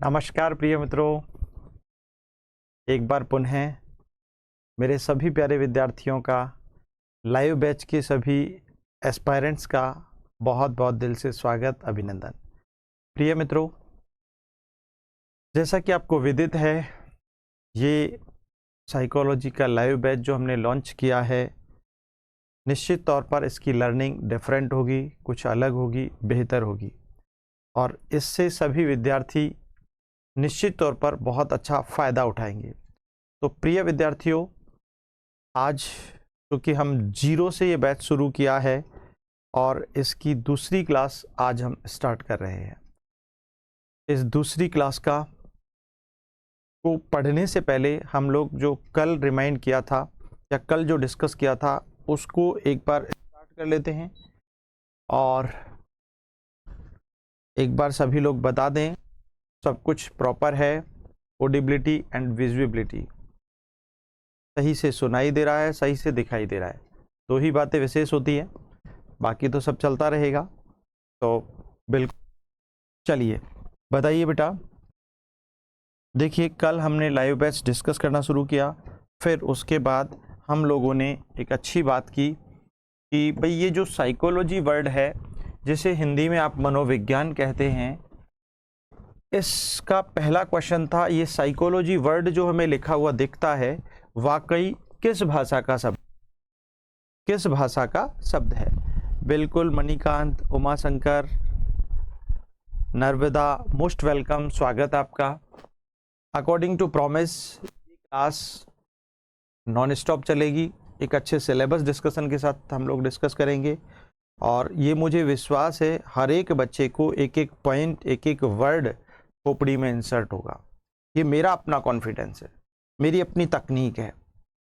नमस्कार प्रिय मित्रों, एक बार पुनः मेरे सभी प्यारे विद्यार्थियों का लाइव बैच के सभी एस्पायरेंट्स का बहुत बहुत दिल से स्वागत, अभिनंदन। प्रिय मित्रों, जैसा कि आपको विदित है, ये साइकोलॉजी का लाइव बैच जो हमने लॉन्च किया है, निश्चित तौर पर इसकी लर्निंग डिफरेंट होगी, कुछ अलग होगी, बेहतर होगी और इससे सभी विद्यार्थी निश्चित तौर पर बहुत अच्छा फ़ायदा उठाएंगे। तो प्रिय विद्यार्थियों, आज क्योंकि हम जीरो से ये बैच शुरू किया है और इसकी दूसरी क्लास आज हम स्टार्ट कर रहे हैं। इस दूसरी क्लास को पढ़ने से पहले हम लोग जो कल रिमाइंड किया था या कल जो डिस्कस किया था उसको एक बार स्टार्ट कर लेते हैं और एक बार सभी लोग बता दें सब कुछ प्रॉपर है, ऑडिबिलिटी एंड विजिबिलिटी सही से सुनाई दे रहा है, सही से दिखाई दे रहा है। दो ही बातें विशेष होती हैं, बाकी तो सब चलता रहेगा। तो बिल्कुल चलिए बताइए बेटा। देखिए, कल हमने लाइव बैच डिस्कस करना शुरू किया, फिर उसके बाद हम लोगों ने एक अच्छी बात की कि भाई ये जो साइकोलॉजी वर्ड है, जिसे हिंदी में आप मनोविज्ञान कहते हैं, इसका पहला क्वेश्चन था ये साइकोलॉजी वर्ड जो हमें लिखा हुआ दिखता है वाकई किस भाषा का शब्द है। बिल्कुल मणिकांत, उमाशंकर, नर्मदा, मोस्ट वेलकम, स्वागत आपका। According to promise class non stop चलेगी, एक अच्छे सिलेबस डिस्कशन के साथ हम लोग डिस्कस करेंगे और ये मुझे विश्वास है हर एक बच्चे को एक एक पॉइंट, एक एक वर्ड खोपड़ी में इंसर्ट होगा। ये मेरा अपना कॉन्फिडेंस है, मेरी अपनी तकनीक है।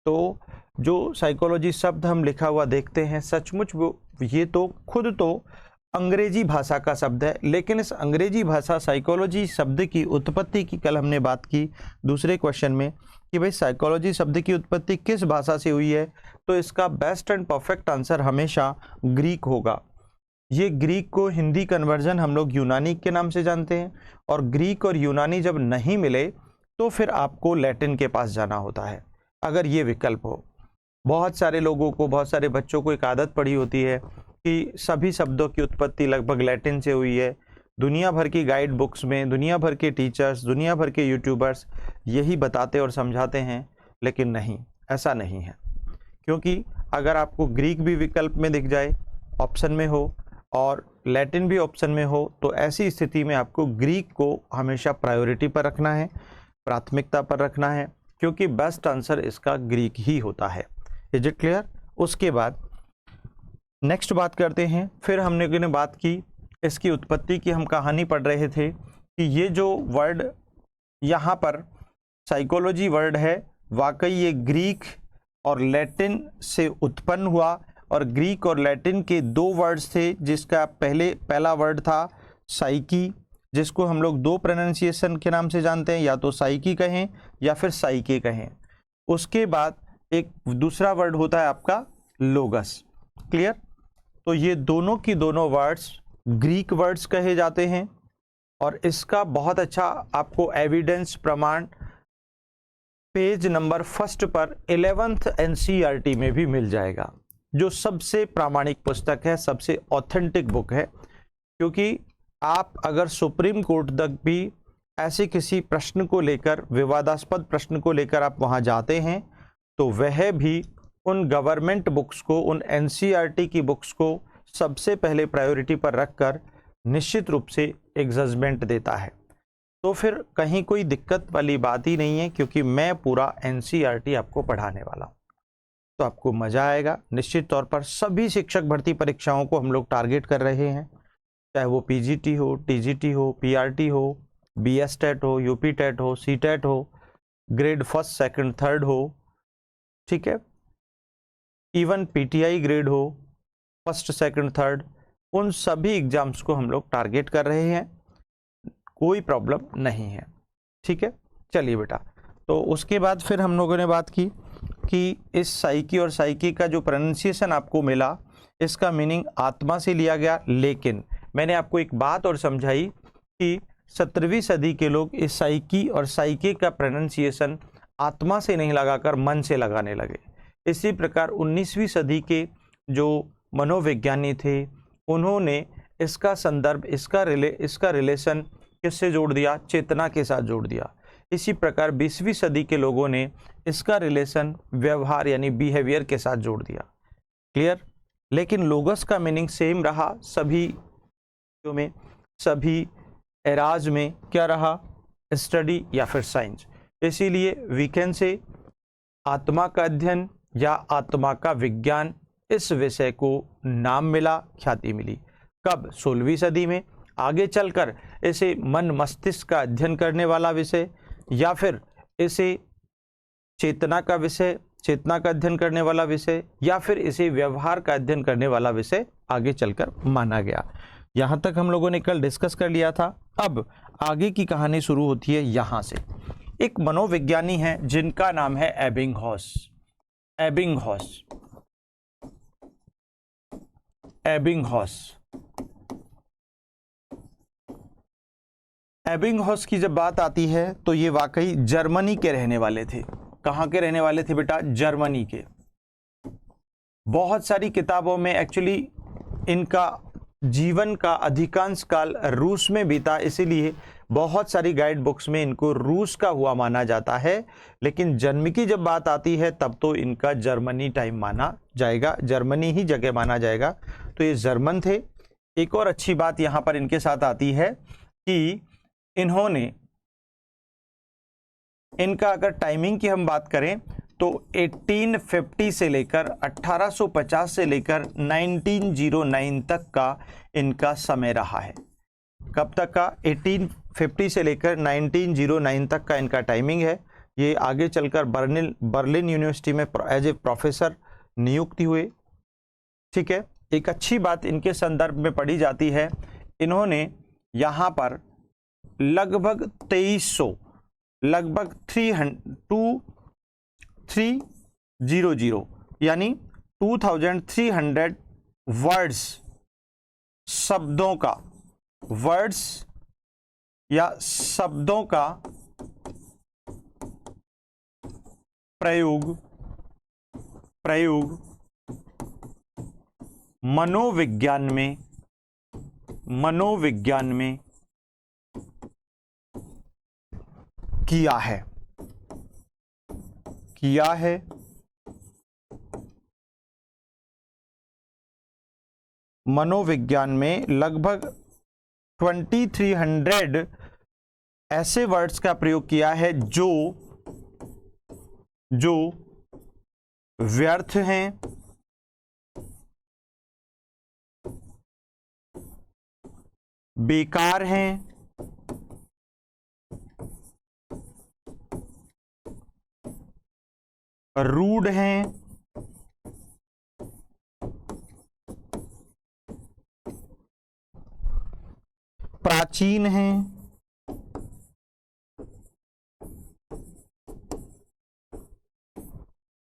तो जो साइकोलॉजी शब्द हम लिखा हुआ देखते हैं, सचमुच वो ये तो खुद तो अंग्रेजी भाषा का शब्द है, लेकिन इस अंग्रेजी भाषा साइकोलॉजी शब्द की उत्पत्ति की कल हमने बात की दूसरे क्वेश्चन में कि भाई साइकोलॉजी शब्द की उत्पत्ति किस भाषा से हुई है, तो इसका बेस्ट एंड परफेक्ट आंसर हमेशा ग्रीक होगा। ये ग्रीक को हिंदी कन्वर्जन हम लोग यूनानी के नाम से जानते हैं और ग्रीक और यूनानी जब नहीं मिले तो फिर आपको लैटिन के पास जाना होता है, अगर ये विकल्प हो। बहुत सारे लोगों को, बहुत सारे बच्चों को एक आदत पड़ी होती है कि सभी शब्दों की उत्पत्ति लगभग लैटिन से हुई है। दुनिया भर की गाइड बुक्स में दुनिया भर के टीचर्स, दुनिया भर के यूट्यूबर्स यही बताते और समझाते हैं, लेकिन नहीं, ऐसा नहीं है। क्योंकि अगर आपको ग्रीक भी विकल्प में दिख जाए, ऑप्शन में हो, और लैटिन भी ऑप्शन में हो, तो ऐसी स्थिति में आपको ग्रीक को हमेशा प्रायोरिटी पर रखना है, प्राथमिकता पर रखना है, क्योंकि बेस्ट आंसर इसका ग्रीक ही होता है। Is it clear? उसके बाद नेक्स्ट बात करते हैं। फिर हमने बात की इसकी उत्पत्ति की, हम कहानी पढ़ रहे थे कि ये जो वर्ड यहाँ पर साइकोलॉजी वर्ड है, वाकई ये ग्रीक और लैटिन से उत्पन्न हुआ और ग्रीक और लैटिन के दो वर्ड्स थे, जिसका पहला वर्ड था साइकी, जिसको हम लोग दो प्रोनाउंसिएशन के नाम से जानते हैं, या तो साइकी कहें या फिर साइके कहें। उसके बाद एक दूसरा वर्ड होता है आपका लोगस। क्लियर? तो ये दोनों की दोनों वर्ड्स ग्रीक वर्ड्स कहे जाते हैं और इसका बहुत अच्छा आपको एविडेंस, प्रमाण पेज नंबर 1 पर 11th NCERT में भी मिल जाएगा, जो सबसे प्रामाणिक पुस्तक है, सबसे ऑथेंटिक बुक है। क्योंकि आप अगर सुप्रीम कोर्ट तक भी ऐसे किसी प्रश्न को लेकर, विवादास्पद प्रश्न को लेकर आप वहां जाते हैं, तो वह भी उन गवर्नमेंट बुक्स को, उन NCERT की बुक्स को सबसे पहले प्रायोरिटी पर रखकर निश्चित रूप से एक जजमेंट देता है। तो फिर कहीं कोई दिक्कत वाली बात ही नहीं है, क्योंकि मैं पूरा NCERT आपको पढ़ाने वाला हूँ, तो आपको मज़ा आएगा। निश्चित तौर पर सभी शिक्षक भर्ती परीक्षाओं को हम लोग टारगेट कर रहे हैं, चाहे वो PGT हो, TGT हो, PRT हो, BS टेट हो, UP टेट हो, CTET हो, ग्रेड 1, 2, 3 हो, ठीक है, इवन PTI ग्रेड हो 1, 2, 3, उन सभी एग्जाम्स को हम लोग टारगेट कर रहे हैं, कोई प्रॉब्लम नहीं है। ठीक है, चलिए बेटा। तो उसके बाद फिर हम लोगों ने बात की कि इस साइकी और साइकी का जो प्रोनाउंसिएशन आपको मिला, इसका मीनिंग आत्मा से लिया गया, लेकिन मैंने आपको एक बात और समझाई कि 17वीं सदी के लोग इस साइकी और साइके का प्रोनाउंसिएशन आत्मा से नहीं लगाकर मन से लगाने लगे। इसी प्रकार 19वीं सदी के जो मनोविज्ञानी थे उन्होंने इसका संदर्भ, इसका रिलेशन किससे जोड़ दिया? चेतना के साथ जोड़ दिया। इसी प्रकार 20वीं सदी के लोगों ने इसका रिलेशन व्यवहार यानी बिहेवियर के साथ जोड़ दिया। क्लियर? लेकिन लोगस का मीनिंग सेम रहा सभी में, सभी एराज में। क्या रहा? स्टडी या फिर साइंस। इसीलिए वी कैन से आत्मा का अध्ययन या आत्मा का विज्ञान, इस विषय को नाम मिला, ख्याति मिली। कब? 16वीं सदी में। आगे चलकर इसे मन मस्तिष्क का अध्ययन करने वाला विषय या फिर इसे चेतना का विषय, चेतना का अध्ययन करने वाला विषय या फिर इसे व्यवहार का अध्ययन करने वाला विषय आगे चलकर माना गया। यहाँ तक हम लोगों ने कल डिस्कस कर लिया था। अब आगे की कहानी शुरू होती है यहाँ से। एक मनोविज्ञानी है जिनका नाम है एबिंगहॉस। Ebbinghaus, Ebbinghaus. एबिंगहॉस की जब बात आती है तो ये वाकई जर्मनी के रहने वाले थे। कहाँ के रहने वाले थे बेटा? जर्मनी के। बहुत सारी किताबों में एक्चुअली इनका जीवन का अधिकांश काल रूस में बीता, इसीलिए बहुत सारी गाइड बुक्स में इनको रूस का हुआ माना जाता है। लेकिन जन्म की जब बात आती है तब तो इनका जर्मनी टाइम माना जाएगा, जर्मनी ही जगह माना जाएगा। तो ये जर्मन थे। एक और अच्छी बात यहाँ पर इनके साथ आती है कि इन्होंने, इनका अगर टाइमिंग की हम बात करें तो 1850 से लेकर 1850 से लेकर 1909 तक का इनका समय रहा है। कब तक का? 1850 से लेकर 1909 तक का इनका टाइमिंग है। ये आगे चलकर बर्लिन यूनिवर्सिटी में एज ए प्रोफेसर नियुक्ति हुए। ठीक है। एक अच्छी बात इनके संदर्भ में पढ़ी जाती है, इन्होंने यहाँ पर लगभग 2300, लगभग 300 यानी 2300 वर्ड्स, शब्दों का, वर्ड्स या शब्दों का प्रयोग मनोविज्ञान में किया है। मनोविज्ञान में लगभग 2300 ऐसे वर्ड्स का प्रयोग किया है जो व्यर्थ हैं, बेकार हैं, रूड हैं, प्राचीन हैं,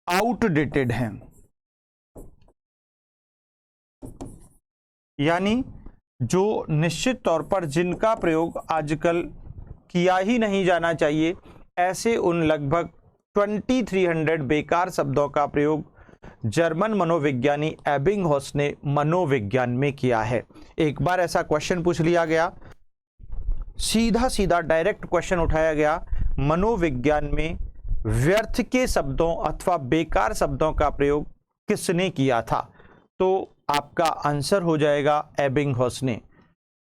आउटडेटेड हैं। यानी जो निश्चित तौर पर जिनका प्रयोग आजकल किया ही नहीं जाना चाहिए, ऐसे उन लगभग 2300 बेकार शब्दों का प्रयोग जर्मन मनोविज्ञानी एबिंगहॉस ने मनोविज्ञान में किया है। एक बार ऐसा क्वेश्चन पूछ लिया गया, सीधा डायरेक्ट क्वेश्चन उठाया गया, मनोविज्ञान में व्यर्थ के शब्दों अथवा बेकार शब्दों का प्रयोग किसने किया था? तो आपका आंसर हो जाएगा एबिंगहॉस ने।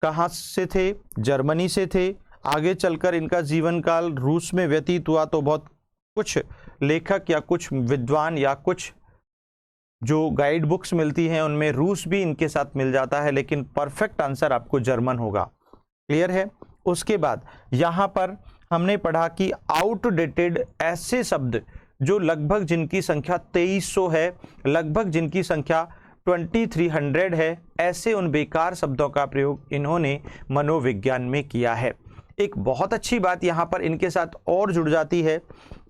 कहाँ से थे? जर्मनी से थे। आगे चलकर इनका जीवन काल रूस में व्यतीत हुआ, तो बहुत कुछ लेखक या कुछ विद्वान या कुछ जो गाइड बुक्स मिलती हैं उनमें रूस भी इनके साथ मिल जाता है, लेकिन परफेक्ट आंसर आपको जर्मन होगा। क्लियर है? उसके बाद यहाँ पर हमने पढ़ा कि आउटडेटेड ऐसे शब्द जो लगभग जिनकी संख्या 2300 है, लगभग जिनकी संख्या 2300 है, ऐसे उन बेकार शब्दों का प्रयोग इन्होंने मनोविज्ञान में किया है। एक बहुत अच्छी बात यहाँ पर इनके साथ और जुड़ जाती है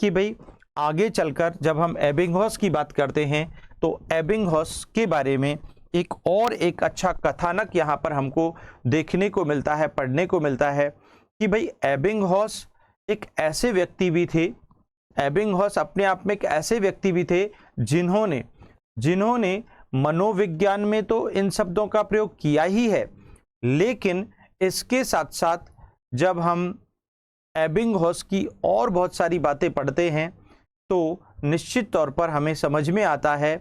कि भाई आगे चलकर जब हम एबिंगहॉस की बात करते हैं तो एबिंगहॉस के बारे में एक अच्छा कथानक यहाँ पर हमको देखने को मिलता है, पढ़ने को मिलता है कि भाई एबिंगहॉस एक ऐसे व्यक्ति भी थे, एबिंगहॉस अपने आप में एक ऐसे व्यक्ति भी थे जिन्होंने मनोविज्ञान में तो इन शब्दों का प्रयोग किया ही है, लेकिन इसके साथ साथ जब हम एबिंगहॉस की और बहुत सारी बातें पढ़ते हैं तो निश्चित तौर पर हमें समझ में आता है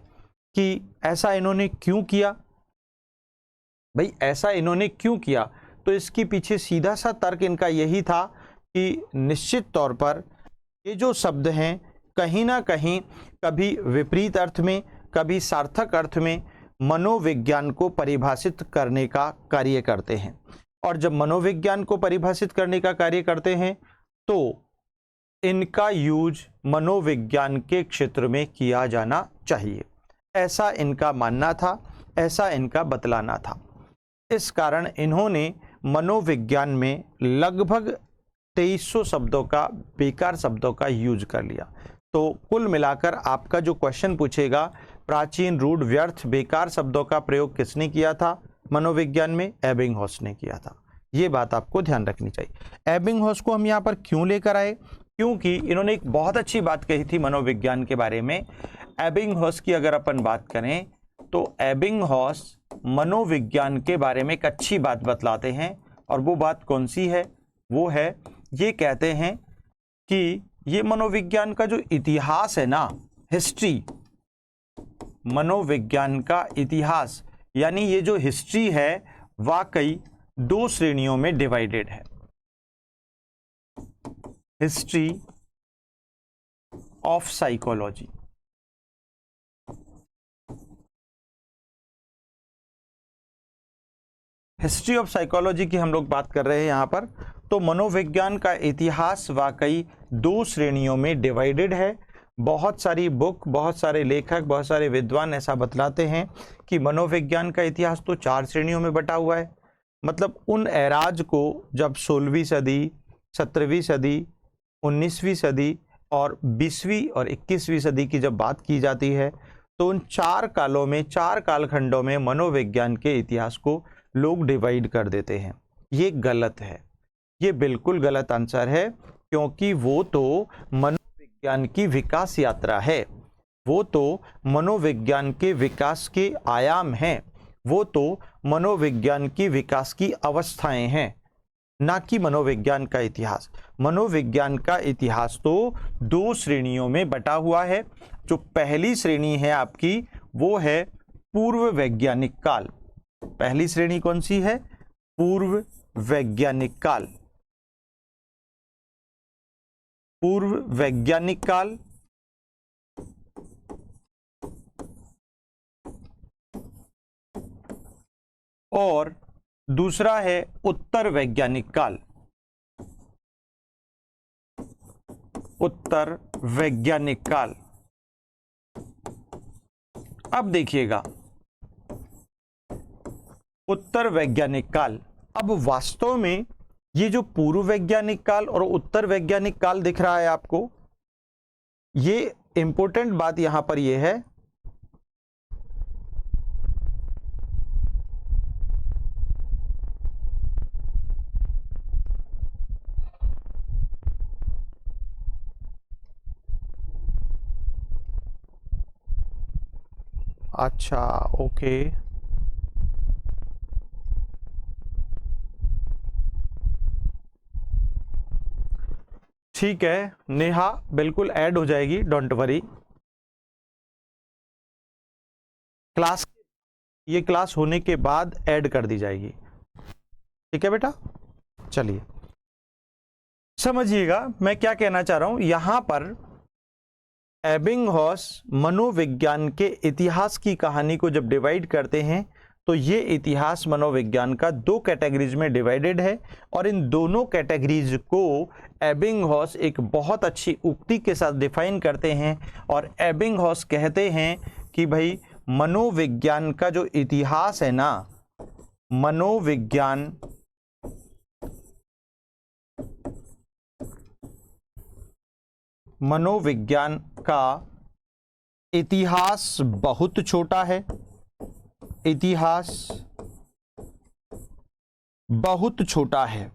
कि ऐसा इन्होंने क्यों किया। भाई ऐसा इन्होंने क्यों किया, तो इसके पीछे सीधा सा तर्क इनका यही था कि निश्चित तौर पर ये जो शब्द हैं कहीं ना कहीं कभी विपरीत अर्थ में, कभी सार्थक अर्थ में मनोविज्ञान को परिभाषित करने का कार्य करते हैं। और जब मनोविज्ञान को परिभाषित करने का कार्य करते हैं तो इनका यूज मनोविज्ञान के क्षेत्र में किया जाना चाहिए, ऐसा इनका मानना था, ऐसा इनका बतलाना था। इस कारण इन्होंने मनोविज्ञान में लगभग 2300 शब्दों का, बेकार शब्दों का यूज कर लिया। तो कुल मिलाकर आपका जो क्वेश्चन पूछेगा, प्राचीन, रूढ़, व्यर्थ, बेकार शब्दों का प्रयोग किसने किया था मनोविज्ञान में? एबिंगहॉस ने किया था। ये बात आपको ध्यान रखनी चाहिए। एबिंगहॉस को हम यहाँ पर क्यों लेकर आए? क्योंकि इन्होंने एक बहुत अच्छी बात कही थी मनोविज्ञान के बारे में। एबिंगहॉस की अगर अपन बात करें तो एबिंगहॉस मनोविज्ञान के बारे में एक अच्छी बात बतलाते हैं, और वो बात कौन सी है? वो है, ये कहते हैं कि ये मनोविज्ञान का जो इतिहास है ना, हिस्ट्री, मनोविज्ञान का इतिहास, यानी ये जो हिस्ट्री है वाकई 2 श्रेणियों में डिवाइडेड है। History of psychology, history of psychology की हम लोग बात कर रहे हैं यहाँ पर। तो मनोविज्ञान का इतिहास वाकई 2 श्रेणियों में डिवाइडेड है। बहुत सारी बुक, बहुत सारे लेखक, बहुत सारे विद्वान ऐसा बतलाते हैं कि मनोविज्ञान का इतिहास तो 4 श्रेणियों में बटा हुआ है। मतलब उन एराज को जब 16वीं सदी, 17वीं सदी, 19वीं सदी और 20वीं और 21वीं सदी की जब बात की जाती है तो उन 4 कालों में, 4 कालखंडों में मनोविज्ञान के इतिहास को लोग डिवाइड कर देते हैं। ये गलत है, ये बिल्कुल गलत आंसर है, क्योंकि वो तो मनोविज्ञान की विकास यात्रा है, वो तो मनोविज्ञान के विकास के आयाम हैं, वो तो मनोविज्ञान की विकास की अवस्थाएं हैं, ना कि मनोविज्ञान का इतिहास। मनोविज्ञान का इतिहास तो 2 श्रेणियों में बटा हुआ है। जो पहली श्रेणी है आपकी, वो है पूर्व वैज्ञानिक काल। पहली श्रेणी कौन सी है? पूर्व वैज्ञानिक काल। पूर्व वैज्ञानिक काल और दूसरा है उत्तर वैज्ञानिक काल। उत्तर वैज्ञानिक काल। अब देखिएगा, उत्तर वैज्ञानिक काल, अब वास्तव में ये जो पूर्व वैज्ञानिक काल और उत्तर वैज्ञानिक काल दिख रहा है आपको, ये इंपॉर्टेंट बात यहां पर ये है अच्छा, ओके, ठीक है नेहा, बिल्कुल ऐड हो जाएगी, डोंट वरी। क्लास, ये क्लास होने के बाद ऐड कर दी जाएगी, ठीक है बेटा। चलिए समझिएगा मैं क्या कहना चाह रहा हूं यहां पर। एबिंगहॉस मनोविज्ञान के इतिहास की कहानी को जब डिवाइड करते हैं तो ये इतिहास मनोविज्ञान का 2 कैटेगरीज में डिवाइडेड है, और इन दोनों कैटेगरीज को एबिंगहॉस एक बहुत अच्छी उक्ति के साथ डिफाइन करते हैं। और एबिंगहॉस कहते हैं कि भाई मनोविज्ञान का जो इतिहास है ना, मनोविज्ञान का इतिहास बहुत छोटा है, इतिहास बहुत छोटा है।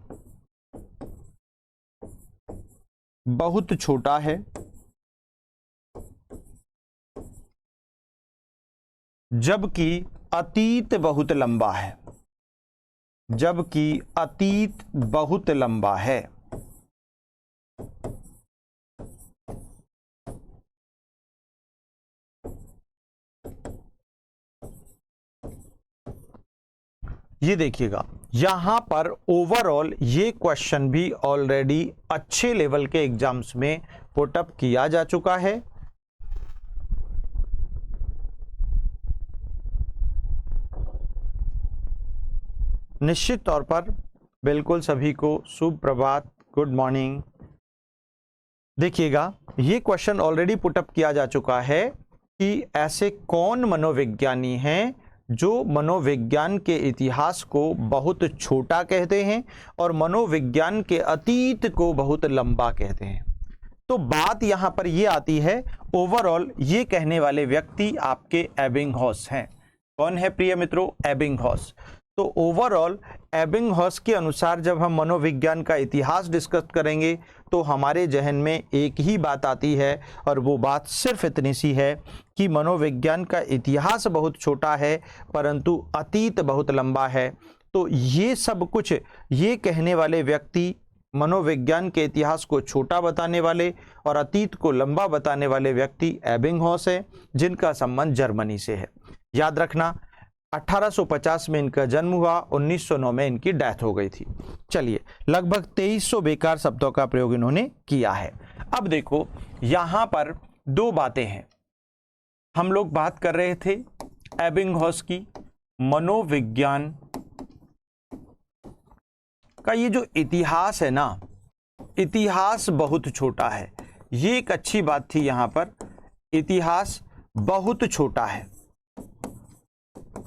बहुत छोटा है, जबकि अतीत बहुत लंबा है, जबकि अतीत बहुत लंबा है। ये देखिएगा यहां पर ओवरऑल ये क्वेश्चन भी ऑलरेडी अच्छे लेवल के एग्जाम्स में पुटअप किया जा चुका है। निश्चित तौर पर बिल्कुल सभी को शुभ प्रभात, गुड मॉर्निंग। देखिएगा ये क्वेश्चन ऑलरेडी पुटअप किया जा चुका है कि ऐसे कौन मनोविज्ञानी हैं जो मनोविज्ञान के इतिहास को बहुत छोटा कहते हैं और मनोविज्ञान के अतीत को बहुत लंबा कहते हैं। तो बात यहां पर यह आती है, ओवरऑल ये कहने वाले व्यक्ति आपके एबिंगहॉस हैं। कौन है प्रिय मित्रों? एबिंगहॉस। तो ओवरऑल एबिंगहॉस के अनुसार जब हम मनोविज्ञान का इतिहास डिस्कस करेंगे तो हमारे जहन में एक ही बात आती है, और वो बात सिर्फ इतनी सी है कि मनोविज्ञान का इतिहास बहुत छोटा है परंतु अतीत बहुत लंबा है। तो ये सब कुछ ये कहने वाले व्यक्ति, मनोविज्ञान के इतिहास को छोटा बताने वाले और अतीत को लंबा बताने वाले व्यक्ति एबिंगहॉस है, जिनका संबंध जर्मनी से है। याद रखना 1850 में इनका जन्म हुआ, 1909 में इनकी डेथ हो गई थी। चलिए, लगभग 2300 बेकार शब्दों का प्रयोग इन्होंने किया है। अब देखो यहां पर दो बातें हैं। हम लोग बात कर रहे थे एबिंगहॉस की, मनोविज्ञान का ये जो इतिहास है ना, इतिहास बहुत छोटा है। ये एक अच्छी बात थी यहां पर, इतिहास बहुत छोटा है।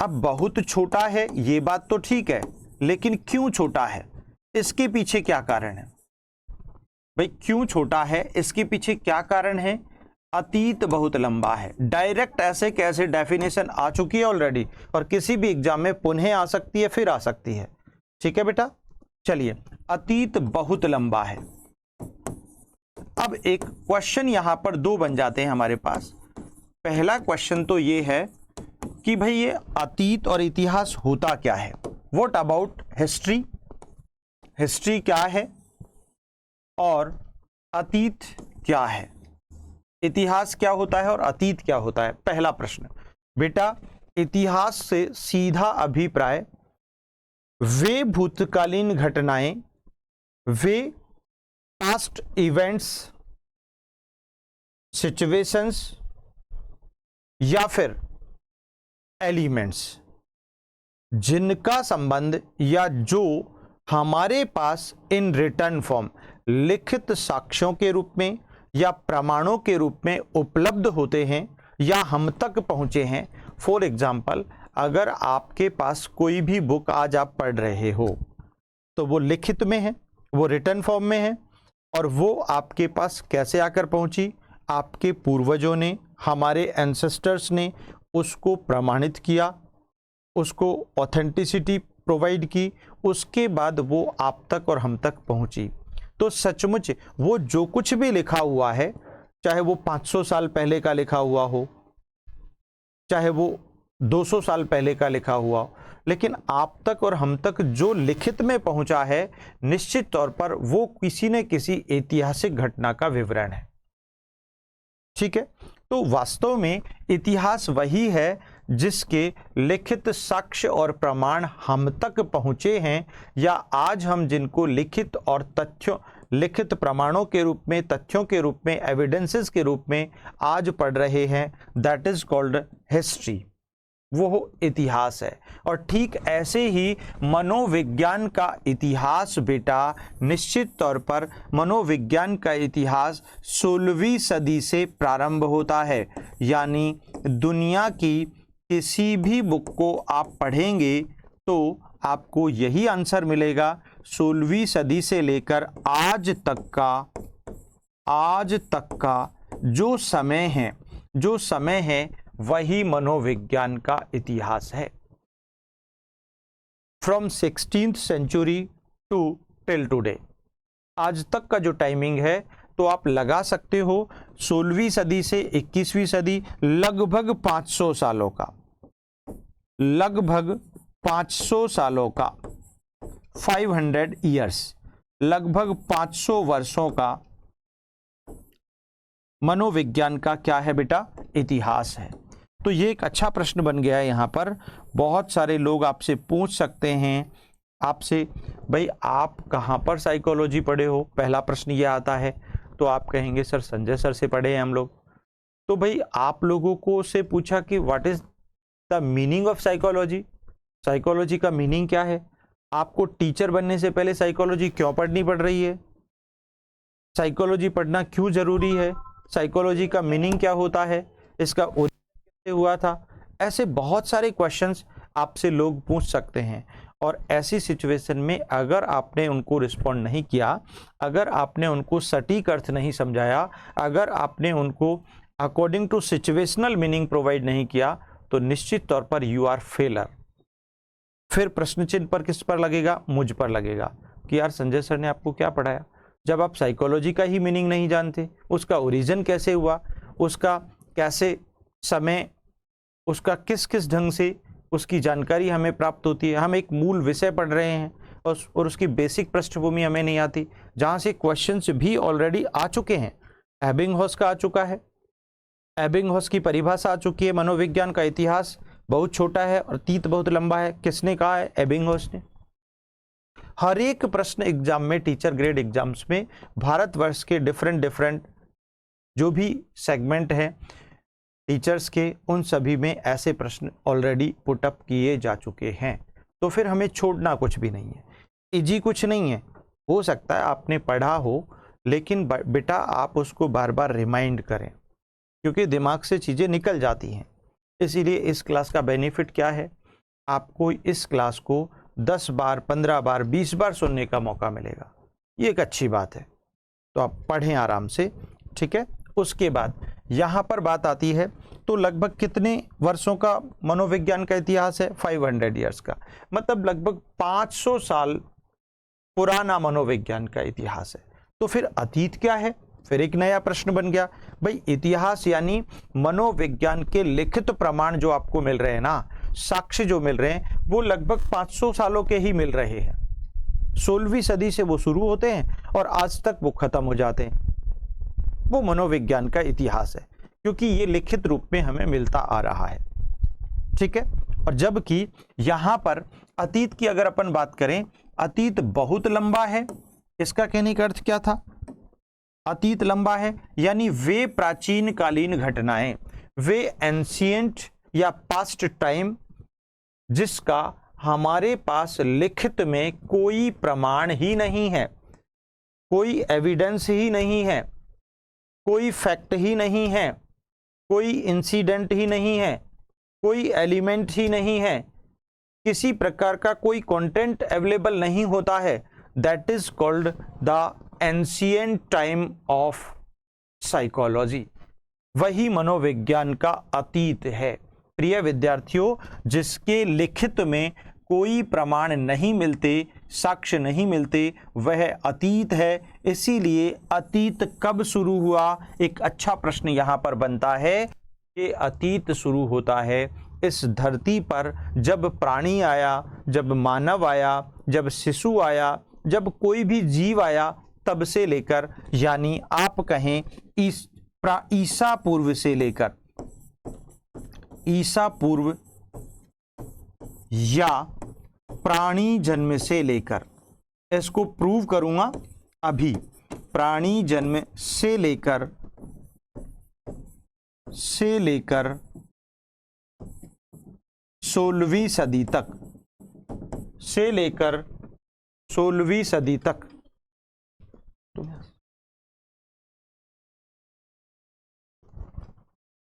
अब बहुत छोटा है ये बात तो ठीक है, लेकिन क्यों छोटा है, इसके पीछे क्या कारण है भाई? क्यों छोटा है, इसके पीछे क्या कारण है? अतीत बहुत लंबा है। डायरेक्ट ऐसे कैसे डेफिनेशन आ चुकी है ऑलरेडी, और किसी भी एग्जाम में पुनः आ सकती है, फिर आ सकती है। ठीक है बेटा, चलिए, अतीत बहुत लंबा है। अब एक क्वेश्चन यहां पर दो बन जाते हैं हमारे पास। पहला क्वेश्चन तो ये है कि भाई ये अतीत और इतिहास होता क्या है? What about history? हिस्ट्री क्या है और अतीत क्या है? इतिहास क्या होता है और अतीत क्या होता है? पहला प्रश्न बेटा, इतिहास से सीधा अभिप्राय वे भूतकालीन घटनाएं, वे पास्ट इवेंट्स, सिचुएशंस या फिर एलिमेंट्स जिनका संबंध या जो हमारे पास इन रिटर्न फॉर्म, लिखित साक्ष्यों के रूप में या प्रमाणों के रूप में उपलब्ध होते हैं या हम तक पहुंचे हैं। फॉर एग्जाम्पल, अगर आपके पास कोई भी बुक आज आप पढ़ रहे हो तो वो लिखित में है, वो रिटर्न फॉर्म में है, और वो आपके पास कैसे आकर पहुंची? आपके पूर्वजों ने, हमारे एंसेस्टर्स ने उसको प्रमाणित किया, उसको ऑथेंटिसिटी प्रोवाइड की, उसके बाद वो आप तक और हम तक पहुंची। तो सचमुच वो जो कुछ भी लिखा हुआ है, चाहे वो 500 साल पहले का लिखा हुआ हो, चाहे वो 200 साल पहले का लिखा हुआ हो, लेकिन आप तक और हम तक जो लिखित में पहुंचा है, निश्चित तौर पर वो किसी न किसी ऐतिहासिक घटना का विवरण है। ठीक है, तो वास्तव में इतिहास वही है जिसके लिखित साक्ष्य और प्रमाण हम तक पहुंचे हैं, या आज हम जिनको लिखित और तथ्यों, लिखित प्रमाणों के रूप में, तथ्यों के रूप में, एविडेंसेस के रूप में आज पढ़ रहे हैं, दैट इज कॉल्ड हिस्ट्री, वो इतिहास है। और ठीक ऐसे ही मनोविज्ञान का इतिहास बेटा, निश्चित तौर पर मनोविज्ञान का इतिहास 16वीं सदी से प्रारंभ होता है। यानी दुनिया की किसी भी बुक को आप पढ़ेंगे तो आपको यही आंसर मिलेगा, 16वीं सदी से लेकर आज तक का जो समय है वही मनोविज्ञान का इतिहास है। From 16th century to till today, आज तक का जो टाइमिंग है, तो आप लगा सकते हो 16वीं सदी से 21वीं सदी, लगभग 500 सालों का, लगभग 500 सालों का, 500 ईयर्स, लगभग 500 वर्षों का मनोविज्ञान का क्या है बेटा, इतिहास है। तो ये एक अच्छा प्रश्न बन गया है। यहाँ पर बहुत सारे लोग आपसे पूछ सकते हैं, आपसे भाई आप कहाँ पर साइकोलॉजी पढ़े हो, पहला प्रश्न ये आता है। तो आप कहेंगे सर संजय सर से पढ़े हैं हम लोग। तो भाई आप लोगों को से पूछा कि what is the meaning of psychology, psychology का मीनिंग क्या है, आपको टीचर बनने से पहले साइकोलॉजी क्यों पढ़नी पड़ रही है, साइकोलॉजी पढ़ना क्यों जरूरी है, साइकोलॉजी का मीनिंग क्या होता है, इसका ओरिजिन कैसे हुआ था। ऐसे बहुत सारे क्वेश्चंस आपसे लोग पूछ सकते हैं। और ऐसी सिचुएशन में अगर आपने उनको रिस्पॉन्ड नहीं किया, अगर आपने उनको सटीक अर्थ नहीं समझाया, अगर आपने उनको according to situational meaning provide नहीं किया, तो निश्चित तौर पर यू आर फेलर। फिर प्रश्न चिन्ह पर किस पर लगेगा, मुझ पर लगेगा कि यार संजय सर ने आपको क्या पढ़ाया, जब आप साइकोलॉजी का ही मीनिंग नहीं जानते, उसका ओरिजिन कैसे हुआ, उसका कैसे समय, उसका किस किस ढंग से उसकी जानकारी हमें प्राप्त होती है। हम एक मूल विषय पढ़ रहे हैं और उसकी बेसिक पृष्ठभूमि हमें नहीं आती, जहाँ से क्वेश्चंस भी ऑलरेडी आ चुके हैं। एबिंगहॉस का आ चुका है, एबिंगहॉस की परिभाषा आ चुकी है, मनोविज्ञान का इतिहास बहुत छोटा है और अतीत बहुत लंबा है। किसने कहा है, एबिंगहॉस ने। हर एक प्रश्न एग्जाम में, टीचर ग्रेड एग्जाम्स में, भारतवर्ष के डिफरेंट जो भी सेगमेंट हैं टीचर्स के, उन सभी में ऐसे प्रश्न ऑलरेडी पुटअप किए जा चुके हैं। तो फिर हमें छोड़ना कुछ भी नहीं है, इजी कुछ नहीं है। हो सकता है आपने पढ़ा हो, लेकिन बेटा आप उसको बार बार रिमाइंड करें, क्योंकि दिमाग से चीज़ें निकल जाती हैं। इसीलिए इस क्लास का बेनिफिट क्या है, आपको इस क्लास को 10 बार, 15 बार, 20 बार सुनने का मौका मिलेगा। ये एक अच्छी बात है। तो आप पढ़ें आराम से, ठीक है। उसके बाद यहाँ पर बात आती है, तो लगभग कितने वर्षों का मनोविज्ञान का इतिहास है, 500 ईयर्स का, मतलब लगभग 500 साल पुराना मनोविज्ञान का इतिहास है। तो फिर अतीत क्या है, फिर एक नया प्रश्न बन गया। भाई इतिहास यानी मनोविज्ञान के लिखित प्रमाण जो आपको मिल रहे हैं ना, साक्ष्य जो मिल रहे हैं, वो लगभग 500 सालों के ही मिल रहे हैं। 16वीं सदी से वो शुरू होते हैं और आज तक वो खत्म हो जाते हैं। वो मनोविज्ञान का इतिहास है, क्योंकि ये लिखित रूप में हमें मिलता आ रहा है, ठीक है। और जबकि यहां पर अतीत की अगर अपन बात करें, अतीत बहुत लंबा है। इसका कहने का अर्थ क्या था, अतीत लंबा है यानी वे प्राचीन कालीन घटनाएं, वे एंशिएंट या पास्ट टाइम, जिसका हमारे पास लिखित में कोई प्रमाण ही नहीं है, कोई एविडेंस ही नहीं है, कोई फैक्ट ही नहीं है, कोई इंसिडेंट ही नहीं है, कोई एलिमेंट ही नहीं है, किसी प्रकार का कोई कंटेंट अवेलेबल नहीं होता है। That is called the ancient time of psychology. वही मनोविज्ञान का अतीत है। प्रिय विद्यार्थियों, जिसके लिखित में कोई प्रमाण नहीं मिलते, साक्ष्य नहीं मिलते, वह अतीत है। इसीलिए अतीत कब शुरू हुआ, एक अच्छा प्रश्न यहाँ पर बनता है कि अतीत शुरू होता है इस धरती पर जब प्राणी आया, जब मानव आया, जब शिशु आया, जब कोई भी जीव आया, तब से लेकर, यानी आप कहें ईसा पूर्व से लेकर, ईसा पूर्व या प्राणी जन्म से लेकर, इसको प्रूव करूंगा अभी, प्राणी जन्म से लेकर 16वीं सदी तक, से लेकर 16वीं सदी तक,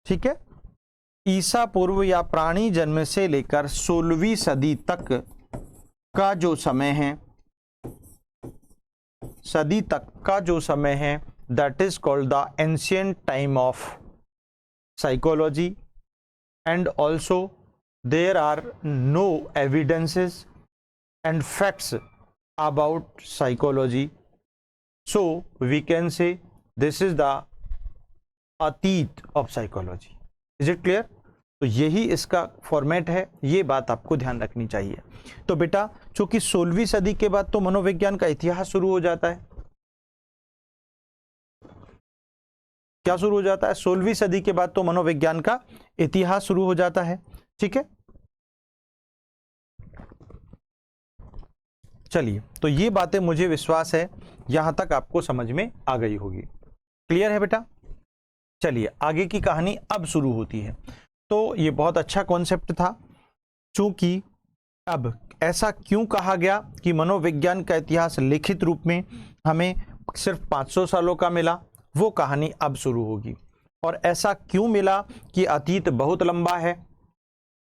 ठीक है। ईसा पूर्व या प्राणी जन्म से लेकर 16वीं सदी तक का जो समय है, सदी तक का जो समय है, that is called the ancient time of psychology. And also there are no evidences and facts about psychology, so we can say this is the अतीत of psychology. Is it clear? तो यही इसका फॉर्मेट है, ये बात आपको ध्यान रखनी चाहिए। तो बेटा चूंकि 16वीं सदी के बाद तो मनोविज्ञान का इतिहास शुरू हो जाता है। क्या शुरू हो जाता है? 16वीं सदी के बाद तो मनोविज्ञान का इतिहास शुरू हो जाता है। ठीक है, चलिए, तो ये बातें मुझे विश्वास है यहां तक आपको समझ में आ गई होगी। क्लियर है बेटा? चलिए आगे की कहानी अब शुरू होती है। तो ये बहुत अच्छा कॉन्सेप्ट था, चूंकि अब ऐसा क्यों कहा गया कि मनोविज्ञान का इतिहास लिखित रूप में हमें सिर्फ 500 सालों का मिला, वो कहानी अब शुरू होगी। और ऐसा क्यों मिला कि अतीत बहुत लंबा है,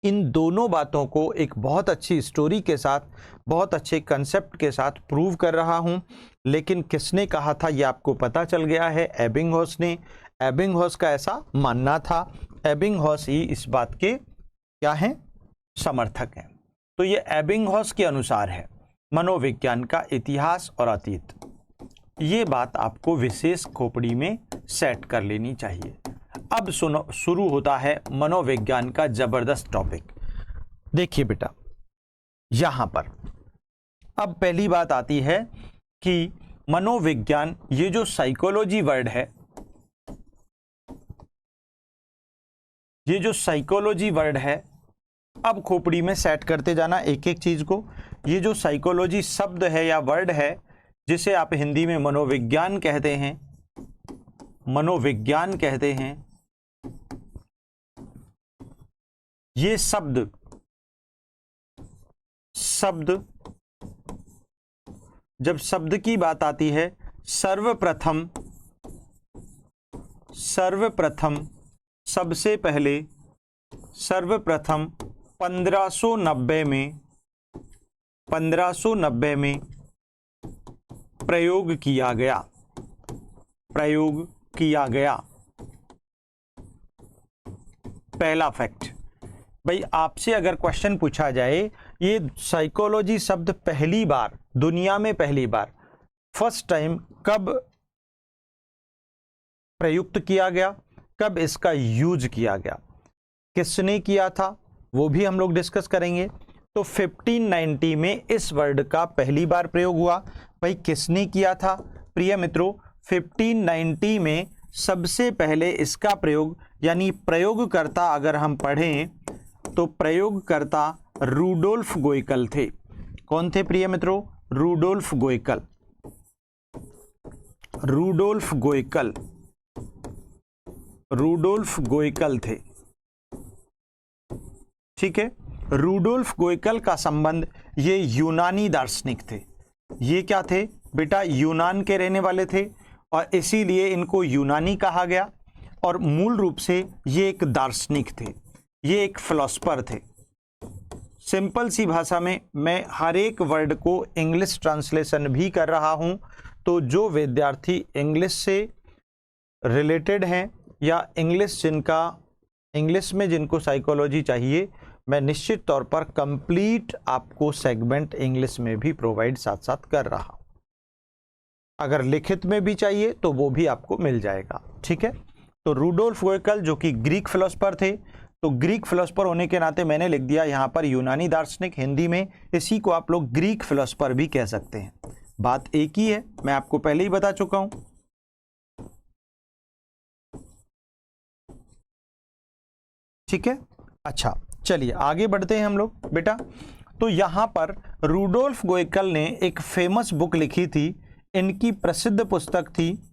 इन दोनों बातों को एक बहुत अच्छी स्टोरी के साथ, बहुत अच्छे कंसेप्ट के साथ प्रूव कर रहा हूं। लेकिन किसने कहा था ये आपको पता चल गया है, एबिंगहॉस ने। एबिंगहॉस का ऐसा मानना था, एबिंगहॉस ही इस बात के क्या हैं? समर्थक हैं। तो ये एबिंगहॉस के अनुसार है मनोविज्ञान का इतिहास और अतीत। ये बात आपको विशेष खोपड़ी में सेट कर लेनी चाहिए। अब सुनो, शुरू होता है मनोविज्ञान का जबरदस्त टॉपिक। देखिए बेटा, यहां पर अब पहली बात आती है कि मनोविज्ञान, ये जो साइकोलॉजी वर्ड है, ये जो साइकोलॉजी वर्ड है, अब खोपड़ी में सेट करते जाना एक एक चीज को। ये जो साइकोलॉजी शब्द है या वर्ड है, जिसे आप हिंदी में मनोविज्ञान कहते हैं, मनोविज्ञान कहते हैं, ये शब्द जब शब्द की बात आती है, सर्वप्रथम सबसे पहले 1590 में प्रयोग किया गया। पहला फैक्ट, भाई आपसे अगर क्वेश्चन पूछा जाए, ये साइकोलॉजी शब्द पहली बार, दुनिया में पहली बार, फर्स्ट टाइम कब प्रयुक्त किया गया, कब इसका यूज किया गया, किसने किया था, वो भी हम लोग डिस्कस करेंगे। तो 1590 में इस वर्ड का पहली बार प्रयोग हुआ। भाई किसने किया था? प्रिय मित्रों, 1590 में सबसे पहले इसका प्रयोग, यानी प्रयोगकर्ता अगर हम पढ़ें तो प्रयोगकर्ता रूडोल्फ गोइकल थे। कौन थे प्रिय मित्रों? रूडोल्फ गोइकल। रूडोल्फ गोइकल थे। ठीक है, रूडोल्फ गोइकल का संबंध, ये यूनानी दार्शनिक थे। ये क्या थे बेटा? यूनान के रहने वाले थे, और इसीलिए इनको यूनानी कहा गया। और मूल रूप से ये एक दार्शनिक थे, ये एक फिलोसफर थे। सिंपल सी भाषा में मैं हर एक वर्ड को इंग्लिश ट्रांसलेशन भी कर रहा हूं, तो जो विद्यार्थी इंग्लिश से रिलेटेड हैं या इंग्लिश में जिनको साइकोलॉजी चाहिए, मैं निश्चित तौर पर कंप्लीट आपको सेगमेंट इंग्लिश में भी प्रोवाइड साथ साथ कर रहा हूं। अगर लिखित में भी चाहिए तो वो भी आपको मिल जाएगा। ठीक है, तो रूडोल्फ गोइकल जो कि ग्रीक फिलोसफर थे, तो ग्रीक फिलोसफर होने के नाते मैंने लिख दिया यहां पर यूनानी दार्शनिक, हिंदी में इसी को आप लोग ग्रीक फिलोसफर भी कह सकते हैं। बात एक ही है, मैं आपको पहले ही बता चुका हूं। ठीक है, अच्छा चलिए आगे बढ़ते हैं हम लोग बेटा। तो यहां पर रूडोल्फ गोइकल ने एक फेमस बुक लिखी थी, इनकी प्रसिद्ध पुस्तक थी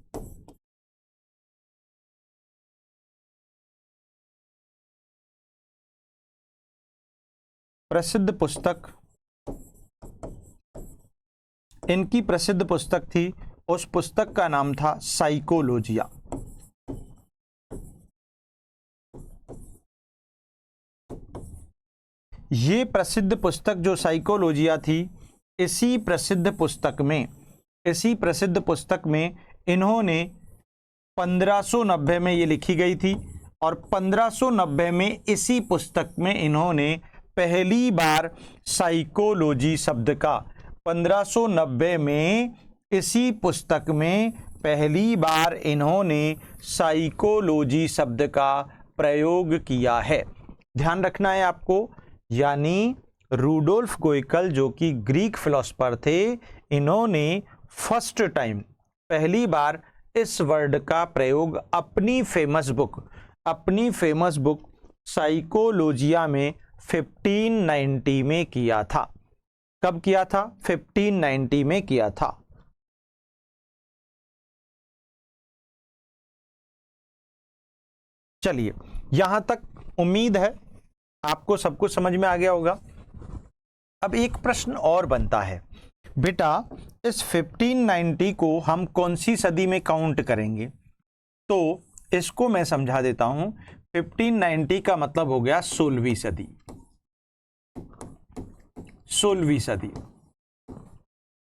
इनकी प्रसिद्ध पुस्तक थी, उस पुस्तक का नाम था साइकोलॉजिया। ये प्रसिद्ध पुस्तक जो साइकोलॉजिया थी, इसी प्रसिद्ध पुस्तक में इन्होंने 1590 में ये लिखी गई थी, और 1590 में इसी पुस्तक में इन्होंने पहली बार साइकोलॉजी शब्द का, 1590 में इसी पुस्तक में पहली बार इन्होंने साइकोलॉजी शब्द का प्रयोग किया है। ध्यान रखना है आपको, यानी रूडोल्फ गोइकल जो कि ग्रीक फिलोसोफर थे, इन्होंने फर्स्ट टाइम पहली बार इस वर्ड का प्रयोग अपनी फेमस बुक साइकोलॉजिया में 1590 में किया था। कब किया था? 1590 में किया था। चलिए, यहां तक उम्मीद है आपको सब कुछ समझ में आ गया होगा। अब एक प्रश्न और बनता है, बेटा इस 1590 को हम कौन सी सदी में काउंट करेंगे? तो इसको मैं समझा देता हूं। 1590 का मतलब हो गया 16वीं सदी। 16वीं सदी,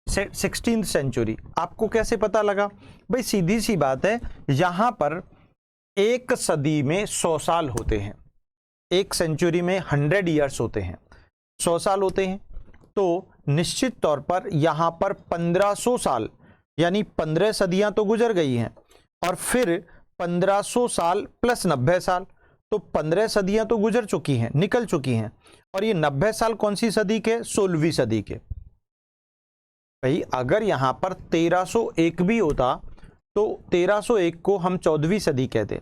16th सेंचुरी। आपको कैसे पता लगा? भाई सीधी सी बात है, यहां पर एक सदी में 100 साल होते हैं, एक सेंचुरी में 100 ईयर्स होते हैं, 100 साल होते हैं। तो निश्चित तौर पर यहां पर 1500 साल यानी 15 सदियां तो गुजर गई हैं, और फिर 1500 साल प्लस 90 साल, तो 15 सदियां तो गुजर चुकी हैं, निकल चुकी हैं। और ये 90 साल कौन सी सदी के? 16वीं सदी के। भाई अगर यहां पर 1301 भी होता तो 1301 को हम 14वीं सदी कहते,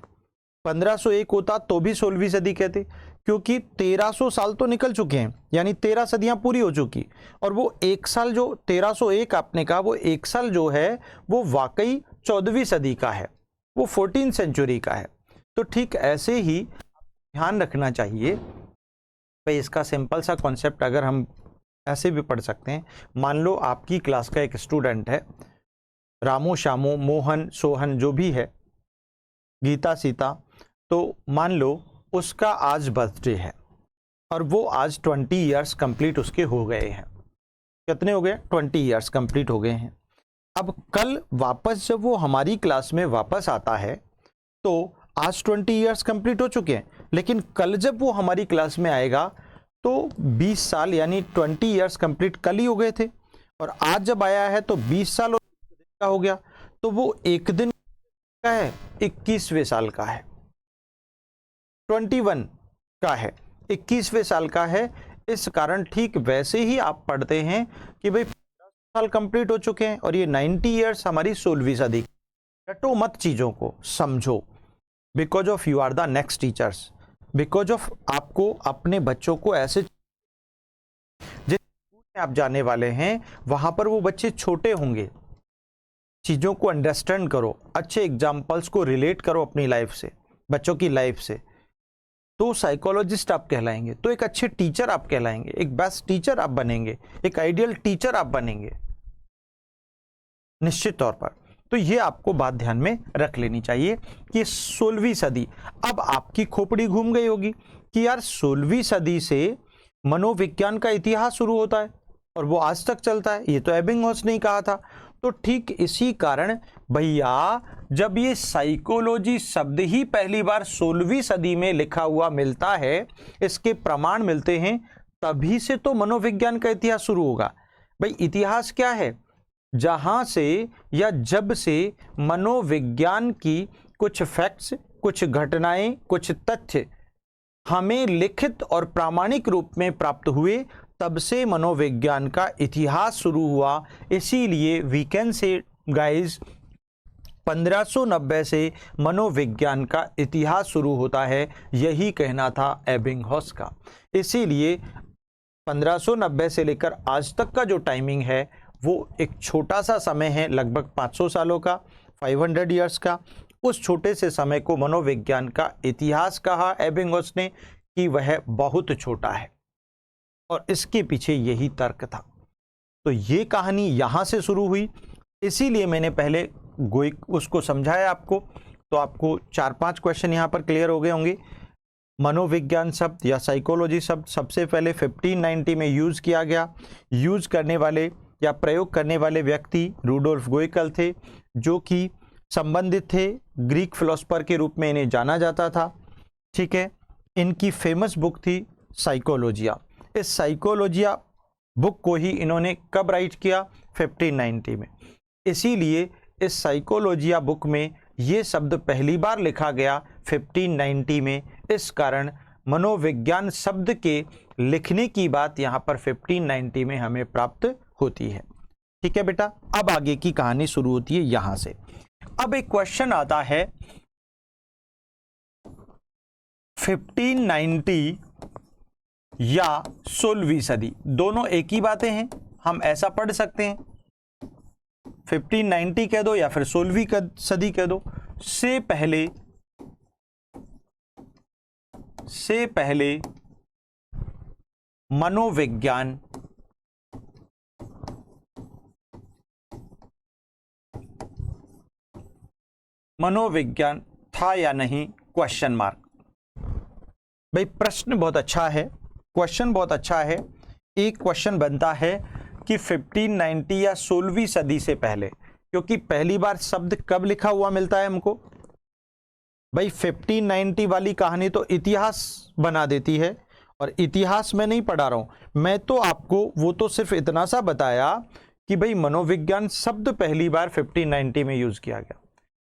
1501 होता तो भी 16वीं सदी कहते, क्योंकि 1300 साल तो निकल चुके हैं, यानी 13 सदियां पूरी हो चुकी। और वो एक साल जो 1301 आपने कहा, वो एक साल जो है वो वाकई 14वीं सदी का है, वो 14th सेंचुरी का है। तो ठीक ऐसे ही ध्यान रखना चाहिए। भाई इसका सिंपल सा कॉन्सेप्ट अगर हम ऐसे भी पढ़ सकते हैं, मान लो आपकी क्लास का एक स्टूडेंट है, रामू, श्यामू, मोहन, सोहन, जो भी है, गीता, सीता, तो मान लो उसका आज बर्थडे है और वो आज 20 ईयर्स कंप्लीट उसके हो गए हैं। कितने हो गए? 20 ईयर्स कंप्लीट हो गए हैं। अब कल वापस जब वो हमारी क्लास में वापस आता है तो आज 20 ईयर्स कंप्लीट हो चुके हैं, लेकिन कल जब वो हमारी क्लास में आएगा तो 20 साल यानी 20 ईयर्स कंप्लीट कल ही हो गए थे, और आज जब आया है तो 20 साल का हो गया, तो वो एक दिन का है, 21वें साल का है, 21 का है, 21वें साल का है। इस कारण ठीक वैसे ही आप पढ़ते हैं कि भाई 15 साल कंप्लीट हो चुके हैं और ये 90 ईयर्स हमारी 16वीं सदी। रटो मत चीजों को, समझो। Because of you are the next teachers, because of आपको अपने बच्चों को ऐसे, जिस स्कूल में आप जाने वाले हैं वहां पर वो बच्चे छोटे होंगे, चीजों को अंडरस्टैंड करो, अच्छे एग्जाम्पल्स को रिलेट करो अपनी लाइफ से, बच्चों की लाइफ से, तो साइकोलॉजिस्ट आप कहलाएंगे, तो एक अच्छे टीचर आप कहलाएंगे, एक बेस्ट टीचर आप बनेंगे, एक आइडियल टीचर आप बनेंगे निश्चित तौर पर। तो ये आपको बात ध्यान में रख लेनी चाहिए कि 16वीं सदी। अब आपकी खोपड़ी घूम गई होगी कि यार 16वीं सदी से मनोविज्ञान का इतिहास शुरू होता है और वो आज तक चलता है, ये तो एबिंगहॉस ने कहा था। तो ठीक इसी कारण भैया जब ये साइकोलॉजी शब्द ही पहली बार 16वीं सदी में लिखा हुआ मिलता है, इसके प्रमाण मिलते हैं, तभी से तो मनोविज्ञान का इतिहास शुरू होगा। भाई इतिहास क्या है? जहां से या जब से मनोविज्ञान की कुछ फैक्ट्स, कुछ घटनाएं, कुछ तथ्य हमें लिखित और प्रामाणिक रूप में प्राप्त हुए, तब से मनोविज्ञान का इतिहास शुरू हुआ। इसीलिए वी कैन से गाइस 1590 से मनोविज्ञान का इतिहास शुरू होता है, यही कहना था एबिंगहॉस का। इसीलिए 1590 से लेकर आज तक का जो टाइमिंग है वो एक छोटा सा समय है, लगभग 500 सालों का, 500 ईयर्स का। उस छोटे से समय को मनोविज्ञान का इतिहास कहा एबिंगहॉस ने कि वह बहुत छोटा है, और इसके पीछे यही तर्क था। तो ये कहानी यहाँ से शुरू हुई, इसीलिए मैंने पहले उसको समझाया आपको। तो आपको 4-5 क्वेश्चन यहाँ पर क्लियर हो गए होंगे। मनोविज्ञान शब्द या साइकोलॉजी शब्द सबसे पहले 1590 में यूज किया गया। यूज करने वाले या प्रयोग करने वाले व्यक्ति रूडोल्फ गोइकल थे, जो कि संबंधित थे ग्रीक फिलोसोफर के रूप में इन्हें जाना जाता था। ठीक है, इनकी फेमस बुक थी साइकोलॉजिया। इस साइकोलॉजिया बुक को ही इन्होंने कब राइट किया? 1590 में। इसीलिए इस साइकोलॉजिया बुक में ये शब्द पहली बार लिखा गया 1590 में। इस कारण मनोविज्ञान शब्द के लिखने की बात यहाँ पर 1590 में हमें प्राप्त होती है। ठीक है बेटा, अब आगे की कहानी शुरू होती है यहां से। अब एक क्वेश्चन आता है 1590 या 16वीं सदी, दोनों एक ही बातें हैं, हम ऐसा पढ़ सकते हैं। 1590 कह दो या फिर 16वीं सदी कह दो। से पहले मनोविज्ञान था या नहीं, क्वेश्चन मार्क। भाई प्रश्न बहुत अच्छा है, क्वेश्चन बहुत अच्छा है। एक क्वेश्चन बनता है कि 1590 या 16वीं सदी से पहले, क्योंकि पहली बार शब्द कब लिखा हुआ मिलता है हमको। भाई 1590 वाली कहानी तो इतिहास बना देती है, और इतिहास में नहीं पढ़ा रहा हूं मैं, तो आपको वो तो सिर्फ इतना सा बताया कि भाई मनोविज्ञान शब्द पहली बार 1590 में यूज किया गया।